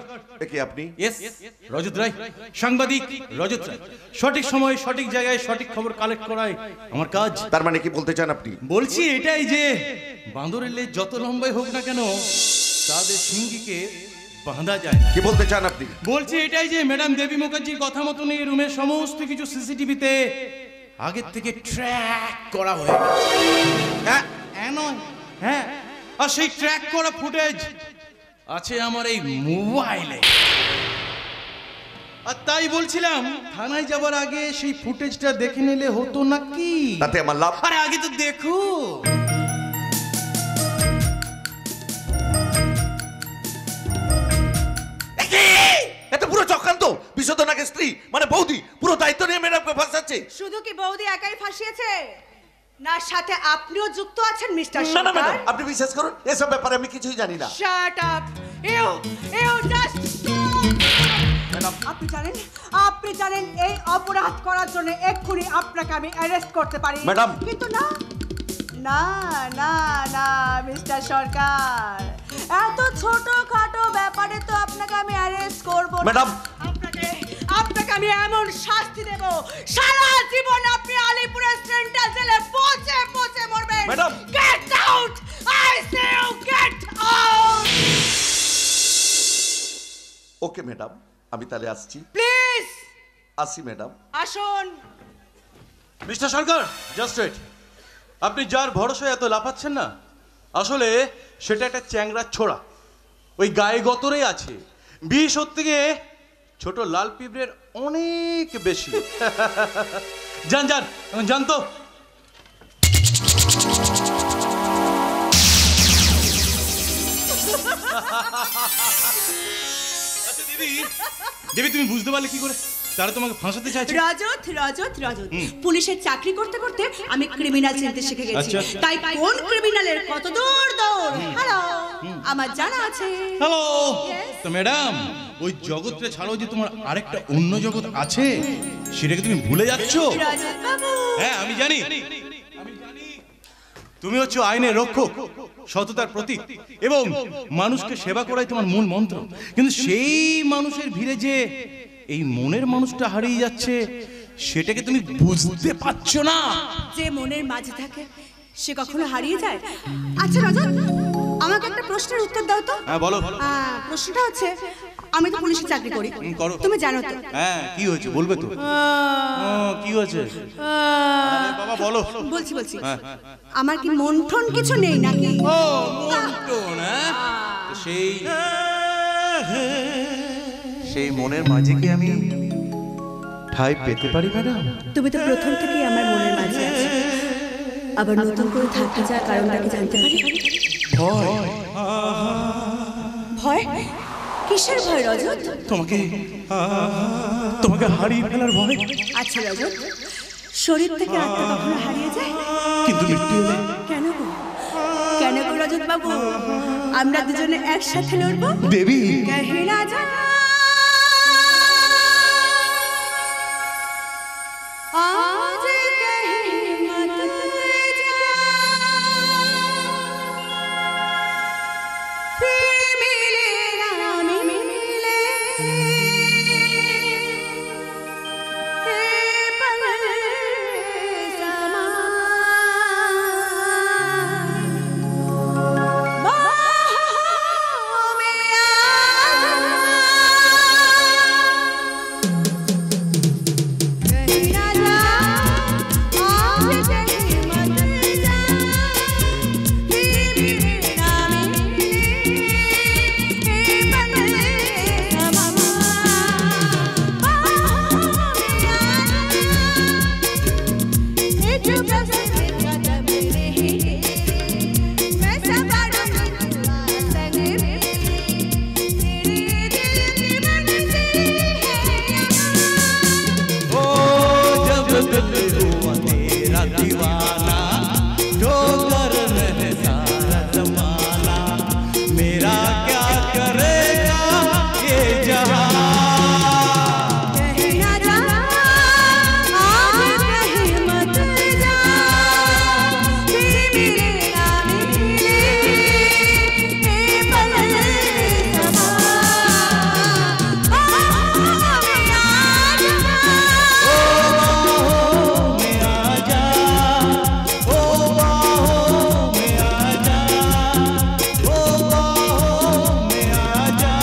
কি আপনি? ইয়েস, রজত রায়, সাংবাদিক রজত রায়। সঠিক সময় সঠিক জায়গায় সঠিক খবর কালেক্ট করাই আমার কাজ। তার মানে কি বলতে চান আপনি? বলছি এটাই যে বাঁদরের লেজ যত লম্বাই হোক না কেন, তাদের সিংহীকে বাঁধা যায় না। কি বলতে চান আপনি? বলছি এটাই যে ম্যাডাম দেবী মুখার্জির কথা মতন এই রুমের সমস্ত কিছু সিসিটিভিতে আগের থেকে ট্র্যাক করা হয়ে গেছে। হ্যাঁ নয়, হ্যাঁ, আর সেই ট্র্যাক করা ফুটেজ আছে আমার এই মোবাইলে। আর তাই বলছিলাম থানায় যাবার আগে সেই ফুটেজটা দেখে নিলে হতো নাকি? তাতে আমার লাভ। আরে আগে তো দেখো। এত পুরো চক্রান্ত। বিশোধনাকে স্ত্রী মানে বৌদি পুরো দায়িত্ব নিয়ে ম্যাডামকে ফাঁসাচ্ছে। শুধু কি বৌদি একাই ফাঁসিয়েছে, না সাথে আপনিও যুক্ত আছেন মিস্টার না না সরকার? ম্যাডাম, আপনি বিশ্বাস করুন, এসব ব্যাপারে আমি কিছুই জানি না। Shut up. ইউ জাস্ট আপনি জানেন এই অপরাধ করার জন্য এক্ষুনি আপনাকে আমি অ্যারেস্ট করতে পারি ম্যাডাম। কিন্তু না না না না মিস্টার সরকার, এত ছোটখাটো ব্যাপারে তো আপনাকে আমি অ্যারেস্ট করব না ম্যাডাম। আপনাকে আমি এমন শাস্তি দেব, সারা জীবন আপনি আলিপুরের সেন্ট্রাল জেলে পচে পচে মরবেন। Madam. Get out, I say you get out. Okay madam, আমি তাহলে আসছি। প্লিজ আসি ম্যাডাম। আসুন। Mister Sarkar, just wait. আপনি যার ভরসায় এত লাফাচ্ছেন না, আসলে সেটা একটা চ্যাংড়ার ছোড়া। ওই গায়ে গতরে আছে। বিষ ওর থেকে ছোট লাল পিঁপড়ের অনেক বেশি। যান যান যান তো। দেবী, তুমি বুঝতে পারলে কি করে তারা তোমাকে ফাঁসাতে চাইছে? রাজত রাজত রাজত পুলিশের চাকরি করতে করতে আমি ক্রিমিনাল চিনতে শিখে গেছি। তাই কোন ক্রিমিনালের কত দূর দৌড় হ্যালো আমার জানা আছে। হ্যালো। তো ম্যাডাম, ওই জগৎটা ছাড়াও যে তোমার আরেকটা অন্য জগৎ আছে, সেটাকে তুমি ভুলে যাচ্ছ। রাজত বাবু, হ্যাঁ আমি জানি। তুমি হচ্ছে আইনের রক্ষক, সততার প্রতীক এবং মানুষকে সেবা করাই তোমার মূল মন্ত্র। কিন্তু সেই মানুষের ভিড়ে যে এই মনের মানুষটা হারিয়ে যাচ্ছে, সেটাকে তুমি বুঝতে পারছো না? যে মনের মাঝে থাকে সে কখনো হারিয়ে যায়? আচ্ছা রজত, আমাকে একটা প্রশ্নের উত্তর দাও তো। হ্যাঁ বলো। প্রশ্নটা হচ্ছে, আমি তো পুলিশে চাকরি করি, করো। তুমি জানো তো? হ্যাঁ, কি হয়েছে বলবে তো? কি হয়েছে বাবা বলো। বলছি আমার কি মন্থন কিছু নেই নাকি? ও মন্থন, সেই মনের মাঝে কি আমি ঠাঁই পেতে পারি ম্যাডাম? তুমি তো প্রথম থেকেই আমার মনের মাঝে আছো, আবার নতুন করে থাকতে যাওয়ার কারণটা কি জানতে পারি? ভয়। ভয়? কিসের ভয় রজত? তোমাকে হারিয়ে ফেলার ভয়। আচ্ছা রজত, শরীর থেকে আত্মা কখনো হারিয়ে যায়? কিন্তু মৃত্যু হলে? কেন গো রজত বাবু, আমরা দুজনে একসাথে লড়বো। দেবী কহে না যা আজ কহে মত যা, ফির মিলে না মিলে, হে পল সमा बाहों में आजा, कहीं ना जा आज कहीं मत जा, फिर मिले ना मिले, हे पल समा बाहों में आजा, एक बस कदम नहीं मैं सवारूंगा संग में, तेरे दिल की मर्जी है ओ जब दिल हुआ तेरा दीवाना, ठोकर रहे सारा जमाना, मेरा क्या करेगा ये जहां? कहीं ना जा आज कहीं मत जा, फिर मिले ना मिले, हे पल समा बाहों में आजा, में आजा, ओ बाहों में आजा, ओ बाहों में आजा।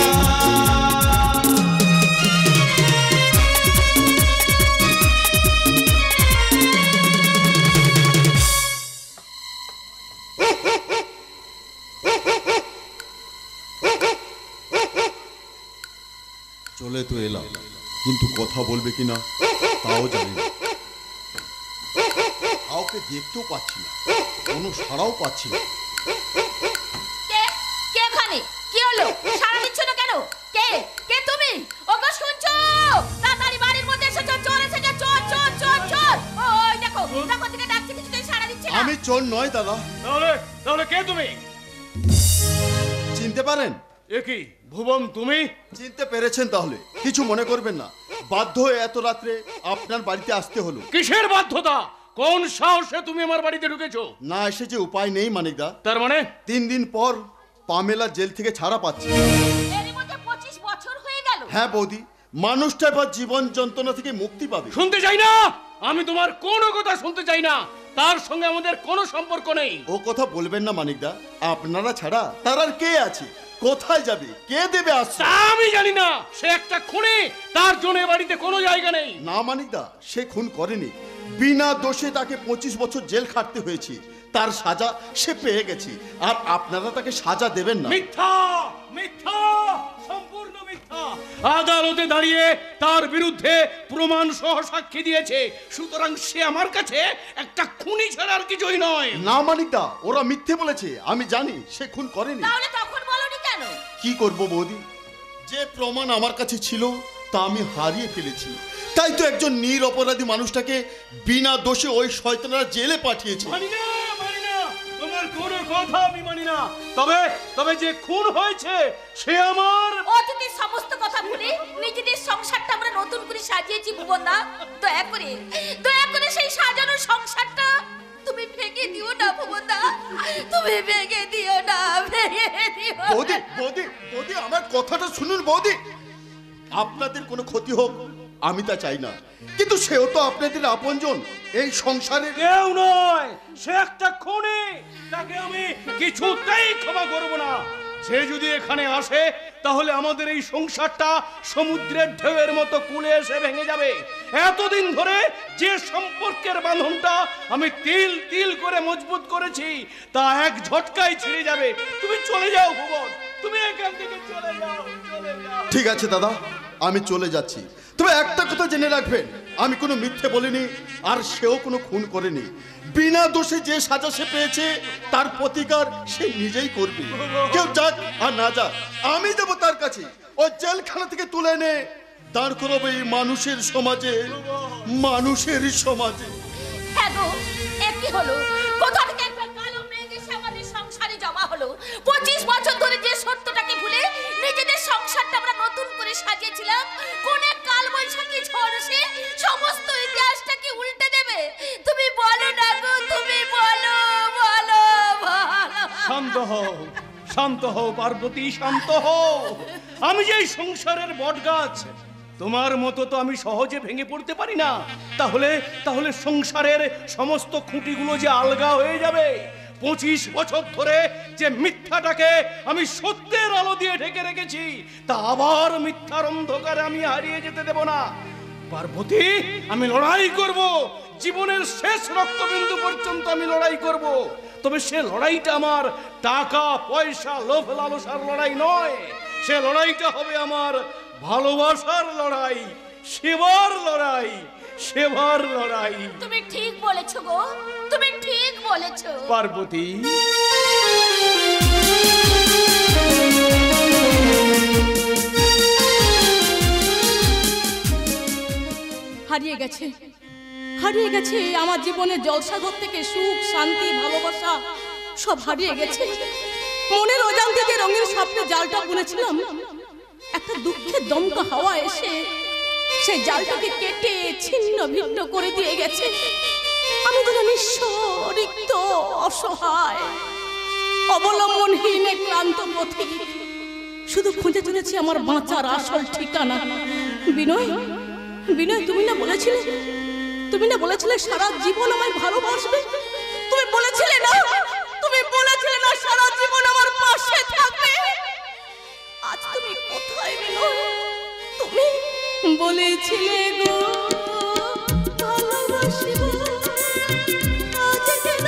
চলে তো এলাম, কিন্তু কথা বলবে কিনা তাও জানি না। কাউকে দেখতেও পাচ্ছি না, কোনো সাড়াও পাচ্ছি না। কে কে ওখানে? কি হলো? সারা দিচ্ছ না কেন? কে কে তুমি? ওগো শুনছো? তাড়াতাড়ি বাড়ির মধ্যে এসো, চোর এসেছে, চোর চোর চোর চোর। ওই দেখো তখন থেকে ডাকছি, কিছুতেই সারা দিচ্ছে না। আমি চোর নয় দাদা। তাহলে কে তুমি? চিনতে পারেন? এ কি ভুবন তুমি? চিনতে পেরেছেন তাহলে? কিছু মনে করবেন না, বাধ্য হয়ে এত রাত্রে আপনার বাড়িতে আসতে হলো। কিসের বাধ্যতা? কোন সাহসে তুমি আমার বাড়িতে ঢুকেছো? না এসে যে উপায় নেই মানিকদা। তার মানে 3 দিন পর পামেলা জেল থেকে ছাড়া পাচ্ছে। এর মধ্যে 25 বছর হয়ে গেল। হ্যাঁ বৌদি, মানুষটা এবার জীবন যন্ত্রণা থেকে মুক্তি পাবে। শুনতে চাই না, আমি তোমার কোনো কথা শুনতে চাই না। তার সঙ্গে আমাদের কোনো সম্পর্ক নেই। ও কথা বলবেন না মানিকদা, আপনারা ছাড়া তার আর কে আছে? কোথায় যাবে? কে দেবে আশ্রয়? তা আমি জানি না। সে একটা খুনি, তার জন্য এ বাড়িতে কোনো জায়গা নেই। না মানিকদা, সে খুন করেনি। বিনা দোষে তাকে 25 বছর জেল খাটতে হয়েছে। তার সাজা সে পেয়ে গেছে, আর আপনারা তাকে সাজা দেবেন না। মিথ্যা, মিথ্যা, সম্পূর্ণ মিথ্যা। আদালতে দাঁড়িয়ে তার বিরুদ্ধে প্রমাণ সহ সাক্ষী দিয়েছে, সুতরাং সে আমার কাছে একটা খুনি ছাড়া আর কিছুই নয়। না মানিকদা, ওরা মিথ্যে বলেছে। আমি জানি সে খুন করেনি। তাহলে তখন বলনি কেন? কি করব বৌদি, যে প্রমাণ আমার কাছে ছিল তা আমি হারিয়ে ফেলেছি। তাই তো একজন নিরপরাধী মানুষটাকে বিনা দোষে ওই শয়তানরা জেলে পাঠিয়েছে। মানি না, মানি না, তোমার কোনো কথা আমি মানি না। তবে যে খুন হয়েছে সে আমার। অতীতের সমস্ত কথা ভুলে নিজেদের সংসারটা আমরা নতুন করে সাজিয়েছি ভুবনদা। দয়া করে সেই সাজানো সংসারটা তুমি ভেঙে দিও না ভুবনদা, তুমি ভেঙে দিও না, ভেঙে দিও। বৌদি, বৌদি, বৌদি, আমার কথাটা শুনুন বৌদি। আপনাদের কোনো ক্ষতি হোক আমি তা চাই না, কিন্তু সেও তো আপনাদের আপনজন, এই সংসারে কেউ নয়, সে একটা খুনি, তাকে আমি কিছুতেই ক্ষমা করব না। সে যদি এখানে আসে তাহলে আমাদের এই সংসারটা সমুদ্রের ঢেউয়ের মতো কূলে এসে ভেঙে যাবে। এতদিন ধরে যে সম্পর্কের বাঁধনটা আমি তিল তিল করে মজবুত করেছি তা এক ঝটকায় ছিঁড়ে যাবে। তুমি চলে যাও ভুবন, তুমি এখান থেকে চলে যাও, চলে যাও। ঠিক আছে দাদা, আমি চলে যাচ্ছি। তবে একটা কথা জেনে রাখবেন, আমি কোনো মিথ্যে বলিনি, আর সেও কোনো খুন করেনি। বিনা দোষে যে সাজা সে পেয়েছে তার প্রতিকার সে নিজেই করবে। কেউ যাক আর না যাক, আমি যাব তার কাছে। ও জেলখানা থেকে তুলে এনে দাঁড় করাবো এই মানুষের সমাজে, মানুষের সমাজে। হ্যাঁ গো, একই হলো। কোথা থেকে একটা কালো মেঘ এসে আমাদের সংসারে জমা হলো। 25 বছর ধরে যে সত্যটাকে ভুলে নিজেদের সংসারটা আমরা নতুন করে সাজিয়েছিলাম, কোন এক কাল বৈশাখী ঝড় এসে সমস্ত ইতিহাসটাকে উল্টে দেবে। তুমি বলো না গো, তুমি বলো, বলো, বলো। শান্ত হও, শান্ত হও পার্বতী, শান্ত হও। আমি যে এই সংসারের বটগাছ, তোমার মতো তো আমি সহজে ভেঙে পড়তে পারি না। তাহলে সংসারের সমস্ত খুঁটিগুলো যে আলগা হয়ে যাবে। 25 বছর ধরে যে মিথ্যাটাকে আমি সত্যের আলো দিয়ে ঢেকে রেখেছি তা আবার মিথ্যার অন্ধকারে আমি হারিয়ে যেতে দেব না। পার্বতী, আমি লড়াই করব, জীবনের শেষ রক্তবিন্দু পর্যন্ত আমি লড়াই করব। তবে সে লড়াইটা আমার টাকা পয়সা লোভ লালসার লড়াই নয়, সে লড়াইটা হবে আমার ভালোবাসার লড়াই, সেবার লড়াই, সেবার লড়াই। তুমি ঠিক বলেছো গো, তুমি ঠিক বলেছো পার্বতী। হারিয়ে গেছে, হারিয়ে গেছে আমার জীবনের জলসাগর থেকে সুখ, শান্তি, ভালোবাসা সব হারিয়ে গেছে। মনের অজান্তে যে রঙের স্বপ্নে জালটা বুনেছিলাম, একটা দুঃখের দমকা হাওয়া এসে সেই জালটাকে কেটে ছিন্ন ভিন্ন করে দিয়ে গেছে। আমি যেন নিঃস্ব, রিক্ত, অসহায়, অবলম্বনহীন, ক্লান্ত পথিক, শুধু খুঁজে চলেছি আমার বাঁচার আসল ঠিকানা। বিনয়, বিনয়, তুমি না বলেছিলে সারা জীবন আমায় ভালোবাসবে? তুমি বলেছিলে না সারা জীবন আমার পাশে থাকবে? আজ তুমি কোথায় বিনয়? তুমি বলেছিলে গো ভালোবাসবো, আজ কেন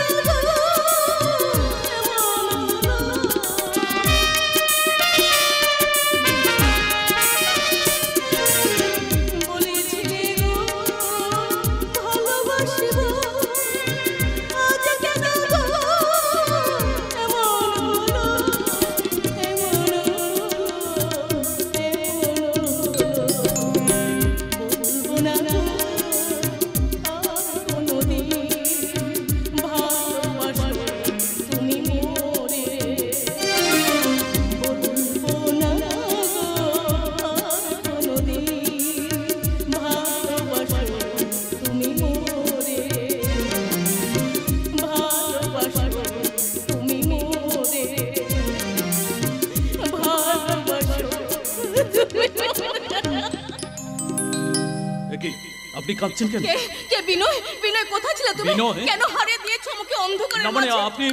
আপনি কাঁদছেন কেন? কে বিনয়? বিনয় কোথায় ছিলে তুমি? কেন হারিয়ে দিয়েছো আমাকে অন্ধকারে? না মানে আপনি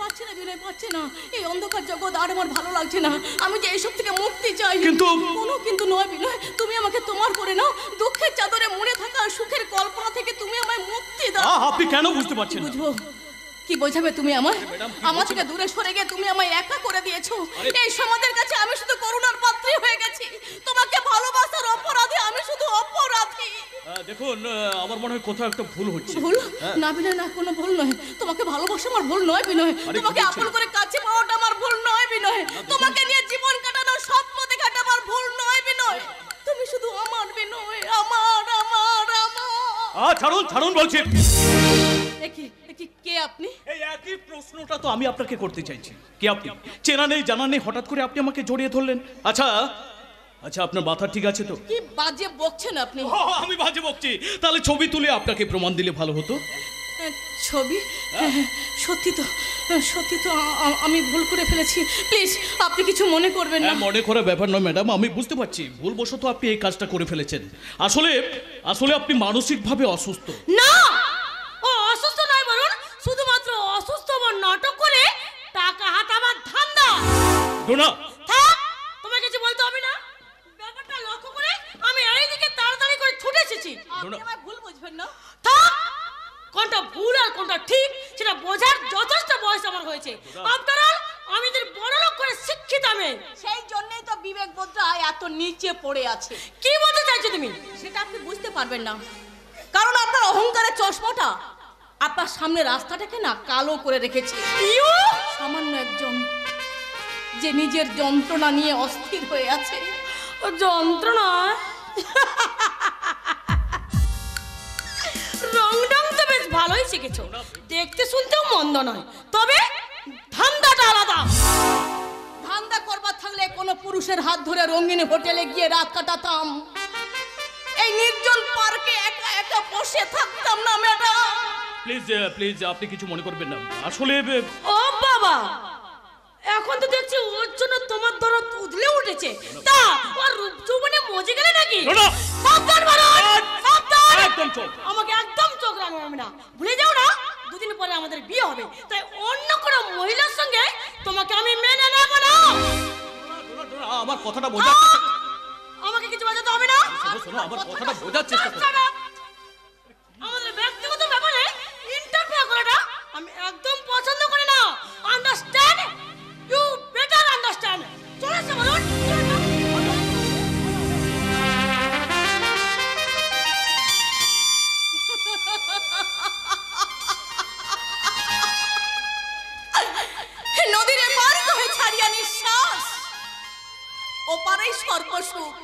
পাচ্ছে না বিনয়, পাচ্ছে না। এই অন্ধকার জগৎ আর আমার ভালো লাগছে না। আমি যে এইসব থেকে মুক্তি চাই। কিন্তু কোনো কিন্তু নয় বিনয়, তুমি আমাকে তোমার করে নাও। দুঃখের চাদরে মুড়ে থাকা সুখের কল্পনা থেকে তুমি আমায় মুক্তি দাও। আপনি কেন বুঝতে পারছেন? বুঝবো কি বোঝাবে তুমি আমায়? আমার থেকে দূরে সরে গিয়ে তুমি আমায় একা করে দিয়েছো। এই সমাজের কাছে আমি শুধু করুণার পাত্রী হয়ে গেছি। তোমাকে ভালোবাসার অপরাধে আমি শুধু অপরাধী। দেখুন, আমার মনে হয় কোথাও একটা ভুল হচ্ছে। ভুল? না বিনয়, না, কোনো ভুল নয়। তোমাকে ভালোবাসা আমার ভুল নয় বিনয়। তোমাকে আপন করে কাছে পাওয়াটা আমার ভুল নয় বিনয়। তোমাকে নিয়ে জীবন কাটানোর স্বপ্ন দেখাটা আমার ভুল নয় বিনয়। তুমি শুধু আমার বিনয়, আমার আমার আমার। ছাড়ুন ছাড়ুন বলছি। কে আপনি? এই একই প্রশ্নটা তো আমি আপনাকে করতে চাইছি। কে আপনি? চেনা নেই জানা নেই, হঠাৎ করে আপনি আমাকে জড়িয়ে ধরলেন। আচ্ছা, আপনার মাথা ঠিক আছে তো? কি বাজে বকছেন আপনি? আমি বাজে বকছি? তাহলে ছবি তুলে আপনাকে প্রমাণ দিলে ভালো হতো। ছবি? সত্যি তো, সত্যি তো আমি ভুল করে ফেলেছি। প্লিজ আপনি কিছু মনে করবেন না। মনে করার ব্যাপার নয় ম্যাডাম, আমি বুঝতে পারছি ভুলবশত আপনি এই কাজটা করে ফেলেছেন। আসলে আসলে আপনি মানসিকভাবে অসুস্থ। না, ও অসুস্থ নয়, বলুন শুধুমাত্র অসুস্থ বা নাটক করে টাকা হাতাবার ধান্দা। ডোনা থাক, তোমাকে কিছু বলতে হবে না। ব্যাপারটা লক্ষ্য করে আমি এইদিকে তাড়াতাড়ি করে ছুটে এসেছি। আপনি আমায় ভুল বুঝবেন না। থাক, কোনটা ভুল আর কোনটা ঠিক সেটা বোঝার যথেষ্ট বয়স আমার হয়েছে। আপনারা আমাদের বড় লোক করে শিক্ষিত আমি, সেই জন্যই তো বিবেক বোধটা এত নিচে পড়ে আছে। কি বলতে চাইছো তুমি? সেটা আপনি বুঝতে পারবেন না, কারণ আপনার অহংকারের চশমাটা আপনার সামনে রাস্তাটাকে না কালো করে রেখেছে। সামান্য একজন যে নিজের যন্ত্রণা নিয়ে অস্থির হয়ে আছে। ও যন্ত্রণা রংডং তো বেশ ভালোই শিখেছো, দেখতে শুনতেও মন্দ নয়, তবে ধান্দাটা আলাদা। ধান্দা করবার থাকলে কোনো পুরুষের হাত ধরে রঙিন হোটেলে গিয়ে রাত কাটাতাম, এই নির্জন পার্কে একা একা বসে থাকতাম না ম্যাডাম। প্লিজ প্লিজ আপনি কিছু মনে করবেন না। আসলে ও বাবা, এখন তো দেখছি ওর জন্য তোমার দরদ উদলে উঠেছে। তা ওর রূপ যৌবনে মজে গেলে নাকি? সাবধান বারণ, সাবধান। একদম চোখ, আমাকে একদম চোখ রাঙাবে না। ভুলে যাও না, দুদিন পরে আমাদের বিয়ে হবে, তাই অন্য কোনো মহিলার সঙ্গে তোমাকে আমি মেনে নেব না। আমার কথাটা বোঝা, আমাকে কিছু বোঝাতে হবে না। শোনো আমার কথাটা বোঝার চেষ্টা করো। আমাদের ব্যক্তিগত ব্যাপারে ইন্টারফেয়ার করাটা আমি একদম পছন্দ করি না। আন্ডারস্ট্যান্ড? You better understand. চলেছে বলুন। নদীর এপার কহে ছাড়িয়া নিঃশ্বাস, ওপারেই স্বর্গসুখ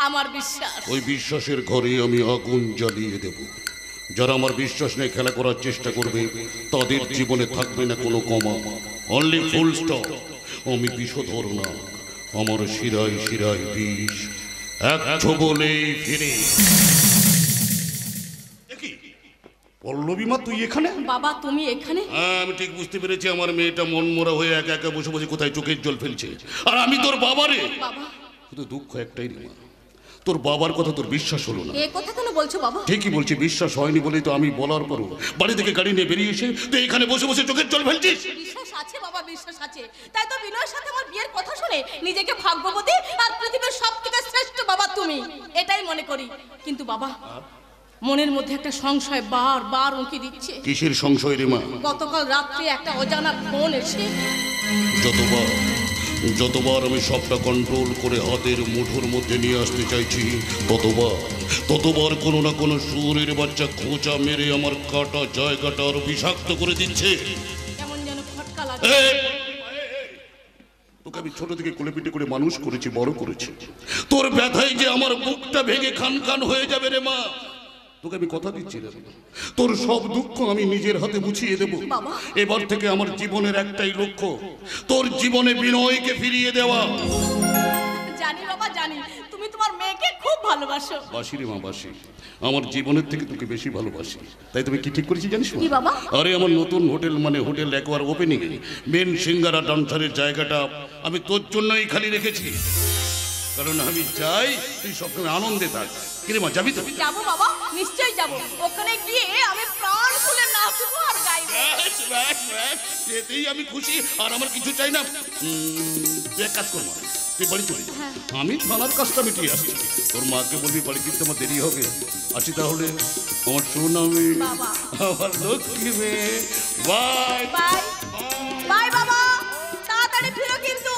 আমার বিশ্বাস। ওই বিশ্বাসের ঘরে আমি আগুন জ্বালিয়ে দেব। যারা আমার বিশ্বাস নিয়ে খেলা করার চেষ্টা করবে তাদের জীবনে থাকবে না কোনো কমা, অনলি ফুল স্টপ। আমি বিষধর না, আমার শিরায় শিরায় বিষ, এক ছোবলেই ফিরে। পল্লবী মা, তুই এখানে? বাবা তুমি এখানে? হ্যাঁ, আমি ঠিক বুঝতে পেরেছি আমার মেয়েটা মনমরা হয়ে একা একা বসে বসে কোথায় চোখের জল ফেলছে। আর আমি তোর বাবা রে। শুধু দুঃখ একটাই রে মা, তোর বাবার কথা তোর বিশ্বাস হলো না। এ কথা কেন বলছো বাবা? ঠিকই বলছি, বিশ্বাস হয়নি বলেই তো আমি বলার পরও বাড়ি থেকে গাড়ি নিয়ে বেরিয়ে এসে তুই এখানে বসে বসে চোখের জল ফেলছিস। বিশ্বাস আছে বাবা, বিশ্বাস আছে, তাই তো বিনয়ের সাথে আমার বিয়ের কথা শুনে নিজেকে ভাগ্যবতী আর পৃথিবীর সবথেকে শ্রেষ্ঠ বাবা তুমি এটাই মনে করি। কিন্তু বাবা, মনের মধ্যে একটা সংশয় বারবার উঁকি দিচ্ছে। কিসের সংশয় রে মা? গতকাল রাত্রে একটা অজানা ফোন এসে যতবার আমি সবটা কন্ট্রোল করে হাতের মুঠোর মধ্যে নিয়ে আসতে চাইছি, ততবার কোনো না কোনো সুরের বাচ্চা খোঁচা মেরে আমার কাটা জায়গাটা আরো বিষাক্ত করে দিচ্ছে। কেমন যেন ফটকা লাগে। তোকে আমি ছোট থেকে কোলে পিঠে করে মানুষ করেছি, বড় করেছি। তোর ব্যথায় যে আমার বুকটা ভেঙে খান খান হয়ে যাবে রে মা। তোকে আমি কথা দিচ্ছি রে, তোর সব দুঃখ আমি নিজের হাতে মুছিয়ে দেব। এবার থেকে আমার জীবনের একটাই লক্ষ্য, তোর জীবনে বিনয়কে ফিরিয়ে দেওয়া। জানি বাবা, জানি তুমি তোমার মেয়েকে খুব ভালোবাসো। বাসি রে মা, বাসি। আমার জীবনের থেকে তোকে বেশি ভালোবাসি। তাই তুমি কি ঠিক করেছি জানিস? কি বাবা? আরে আমার নতুন হোটেল মানে হোটেল একবার ওপেনিং এ মেন সিঙ্গারা ডান্সারের জায়গাটা আমি তোর জন্যই খালি রেখেছি, কারণ আমি চাই তুই সবসময় আনন্দে থাক। কিরে মা, যাবি তো? যাবো বাবা, নিশ্চয়ই যাবো। ওখানে গিয়ে আমি প্রাণ খুলে নাচবো আর গাইবো। যেতেই আমি খুশি, আর আমার কিছু চাই না। তুই এক কাজ কর মা, তুই বাড়ি চলে যা, আমি থানার কাজটা মিটিয়ে আসছি। তোর মাকে বলবি বাড়ি ফিরতে আমার দেরি হবে। আসি তাহলে আমার সোনামে, আমার লক্ষ্মী মেয়ে। বাই বাই বাই বাবা, তাড়াতাড়ি ফিরো কিন্তু।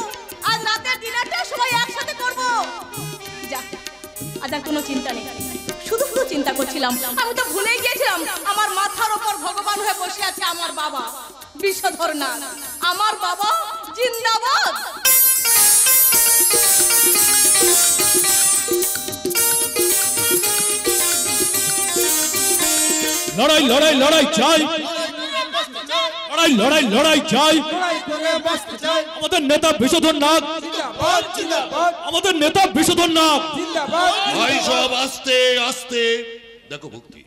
আজ রাতের ডিনারটা সবাই একসাথে করবো। যা, আজ আর কোনো চিন্তা নেই। শুধু শুধু চিন্তা করছিলাম, আমি তো ভুলেই গিয়েছিলাম আমার মাথার ওপর ভগবান হয়ে বসে আছে আমার বাবা বিষধর না। আমার বাবা জিন্দাবাদ। লড়াই লড়াই লড়াই চাই, লড়াই লড়াই লড়াই চাই। আমাদের নেতা বিষধর নাগ, আমাদের নেতা বিষধর নাগ। ভাই সব আস্তে আস্তে দেখো ভক্তি,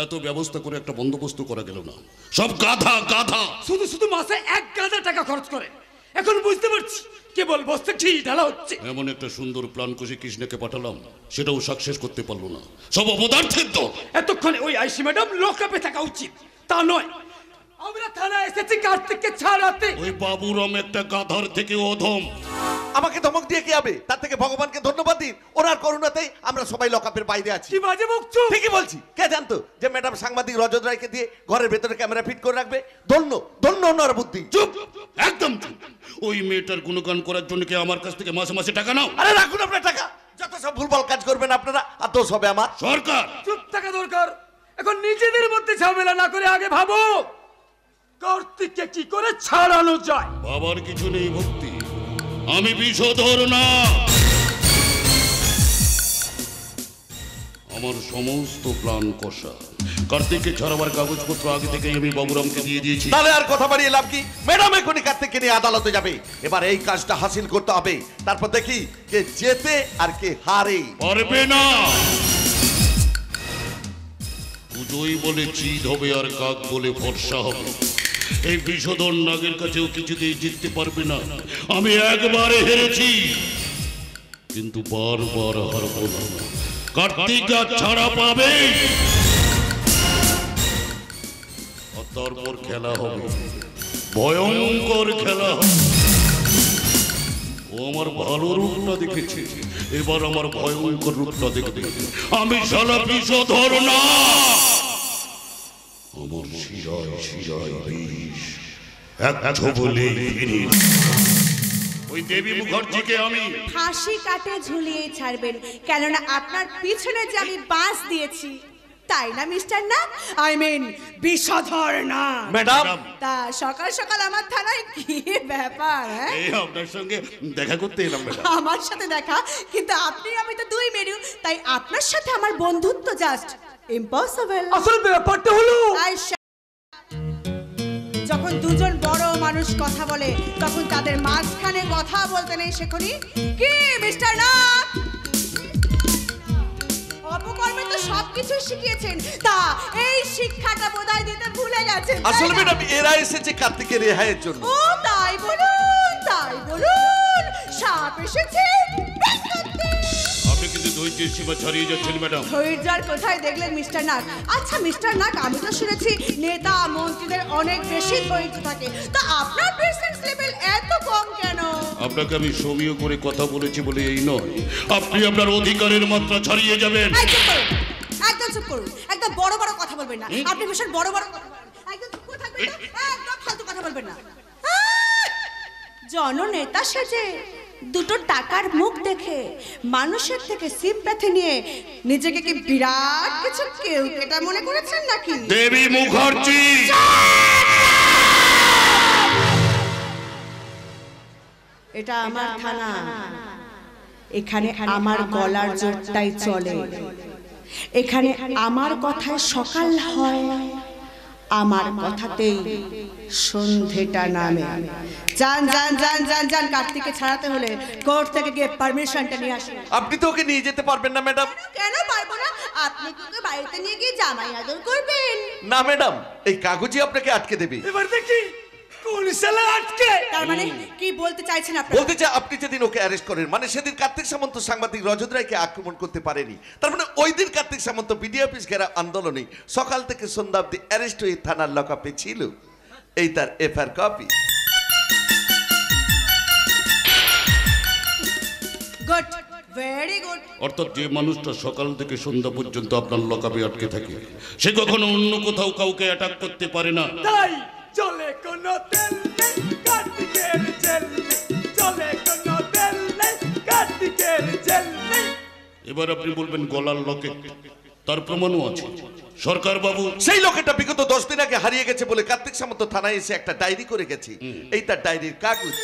এত ব্যবস্থা করে একটা বন্দোবস্ত করা গেল না? সব গাধা গাধা, শুধু শুধু মাসে 1 গাদা টাকা খরচ করে। এখন বুঝতে পারছি কেবল বস্তে ঠিক ঢালা হচ্ছে। এমন একটা সুন্দর প্ল্যান কষে কৃষ্ণকে পাঠালাম, সেটাও সাকসেস করতে পারলো না। সব অপদার্থের দল। এতক্ষণে ওই আইসি ম্যাডাম লকআপে থাকা উচিত, তা নয়। আমরা থানায় এসেছি কার্তিককে ছাড়াতে। ওই বাবুরাম একটা গাধার থেকে অধম। আমাকে ধমক দিয়ে কি হবে? তার থেকে ভগবানকে ধন্যবাদ দিন, ওনার করুণাতেই আমরা সবাই লকআপের বাইরে আছি। কি বাজে বকছো? ঠিকই বলছি। কে জানতো যে ম্যাডাম সাংবাদিক রজত রায়কে দিয়ে ঘরের ভেতরে ক্যামেরা ফিট করে রাখবে? ধন্য ধন্য ওনার বুদ্ধি। চুপ, একদম চুপ। ওই মেয়েটার গুণগান করার জন্য কি আমার কাছ থেকে মাসে মাসে টাকা নাও? আরে রাখুন আপনার টাকা। যত সব ভুলভাল কাজ করবেন আপনারা, আর দোষ হবে আমার। সরকার চুপ থাকা দরকার। এখন নিজেদের মধ্যে ঝামেলা না করে আগে ভাবো কার্তিককে কি করে ছাড়ানো যায়। বাবার কিছু নেই ভক্তি, আমি বিষধর না। আমার সমস্ত প্ল্যান কষা। কার্তিককে ছাড়াবার কাগজপত্র আগে থেকে আমি বাবুরামকে দিয়ে দিয়েছি। তাহলে আর কথা বাড়িয়ে লাভ কি? ম্যাডাম এখনই কার্তিককে নিয়ে আদালতে যাবে। এবার এই কাজটা হাসিল করতে হবে, তারপর দেখি কে জেতে আর কে হারে। পারবে না। পুজোই বলে চিদ হবে আর কাক বলে ফর্সা হবে। এই বিষধর নাগের কাছেও কিছুতেই জিততে পারবে না। আমি একবারে হেরেছি, কিন্তু বারবার হারবো না। কার্তিক ছাড়া পাবে, আর তারপর খেলা হবে, ভয়ঙ্কর খেলা হবে। ও আমার ভালো রূপটা দেখেছে, এবার আমার ভয়ঙ্কর রূপটা দেখবে। আমি শালা বিষধর না, আমার শিরায় শিরায় বিষ, এক ছোবলে ফিনিশ। ওই দেবী মুখার্জিকে আমি ফাঁসি কাটে ঝুলিয়ে ছাড়বেন, কেননা আপনার পিছনে যে আমি বাঁশ দিয়েছি, তাই না মিস্টার না? আই মিন বিষধর না ম্যাডাম। তা সকাল সকাল আমার থানায় কি ব্যাপার? এই আপনার সঙ্গে দেখা করতে এলাম ম্যাডাম। আমার সাথে দেখা? কিন্তু আপনি আমি তো দুই মেরু, তাই আপনার সাথে আমার বন্ধুত্ব জাস্ট ইম্পসিবল। আসল ব্যাপারটা হলো যখন দুজন বড় মানুষ কথা বলে তখন তাদের মাঝখানে কথা বলতে নেই শেখনি কি মিস্টার না? অপকর্মে তো সবকিছু শিখিয়েছেন, তা এই শিক্ষাটা বোধহয় দিতে ভুলে গেছেন। আসলে ম্যাডাম এরা এসেছে কার্তিকের রেহাইয়ের জন্য। ও তাই বলুন, তাই বলুন। সাপ এসেছে। আপনি কিন্তু ধৈর্যের সীমা ছাড়িয়ে যাচ্ছেন ম্যাডাম। ধৈর্যের কোথায় দেখলেন মিস্টার নাগ? আচ্ছা মিস্টার নাগ, আমি তো শুনেছি নেতা মন্ত্রীদের অনেক বেশি ধৈর্য থাকে, তা আপনার পেশেন্স লেভেল এত কম কেন? আপনাকে আমি সমীহ করে কথা বলেছি বলে এই নয়, আপনি আপনার অধিকারের মাত্রা ছাড়িয়ে যাবেন। একদম চুপ করুন, একদম বড় বড় কথা বলবেন না। আপনি ভীষণ বড় বড় কথা বলেন, একদম চুপ করে থাকবেন না, একদম ফালতু কথা বলবেন না। জননেতা সেজে দুটো টাকার মুখ দেখে মানুষের থেকে সিম্প্যাথি নিয়ে নিজেকে কি বিরাট কিছু কেউ এটা মনে করেছেন নাকি? দেবী মুখার্জি, এটা আমার থানা, এখানে আমার গলার জোরটাই চলে, এখানে আমার কথায় সকাল হয়, আমার কথাতেই সন্ধেটা নামে। যান যান যান যান যান, কার্তিককে ছাড়াতে হলে কোর্ট থেকে গিয়ে পারমিশনটা নিয়ে আসুন। আপনি তো ওকে নিয়ে যেতে পারবেন না ম্যাডাম। কেন পারবো না? আপনি কি ওকে বাড়িতে নিয়ে গিয়ে জামাই আদর করবেন? না ম্যাডাম, এই কাগজই আপনাকে আটকে দেবে। এবার দেখি কোন শালা আটকে। তার মানে কি বলতে চাইছেন আপনি? বলতে চাই আপনি যেদিন ওকে অ্যারেস্ট করেন, মানে সেদিন কার্তিক সামন্ত সাংবাদিক রজত রায়কে আক্রমণ করতে পারেনি, তার মানে ওই দিন কার্তিক সামন্ত বিডি অফিস ঘেরা আন্দোলনে সকাল থেকে সন্ধ্যা অব্দি অ্যারেস্ট হয়ে থানার লকআপে ছিল। এই তার FIR copy. Good, very good. অর্থাৎ যে মানুষটা সকাল থেকে সন্ধ্যা পর্যন্ত আপনার লকআপে আটকে থাকে, সে কখনো অন্য কোথাও কাউকে অ্যাটাক করতে পারে না। তাই চলে কোনো তেল নেই কার্তিকের জেল নেই, চলে কোনো তেল নেই কার্তিকের জেল নেই। এবার আপনি বলবেন গলার লকেট, তার প্রমাণও আছে। সরকার বাবু, সেই লোকেটা বিগত 10 দিন আগে হারিয়ে গেছে বলে কার্তিক সামন্ত থানায় এসে একটা ডায়েরি করে গেছে। এই তার ডায়েরির কাগজ।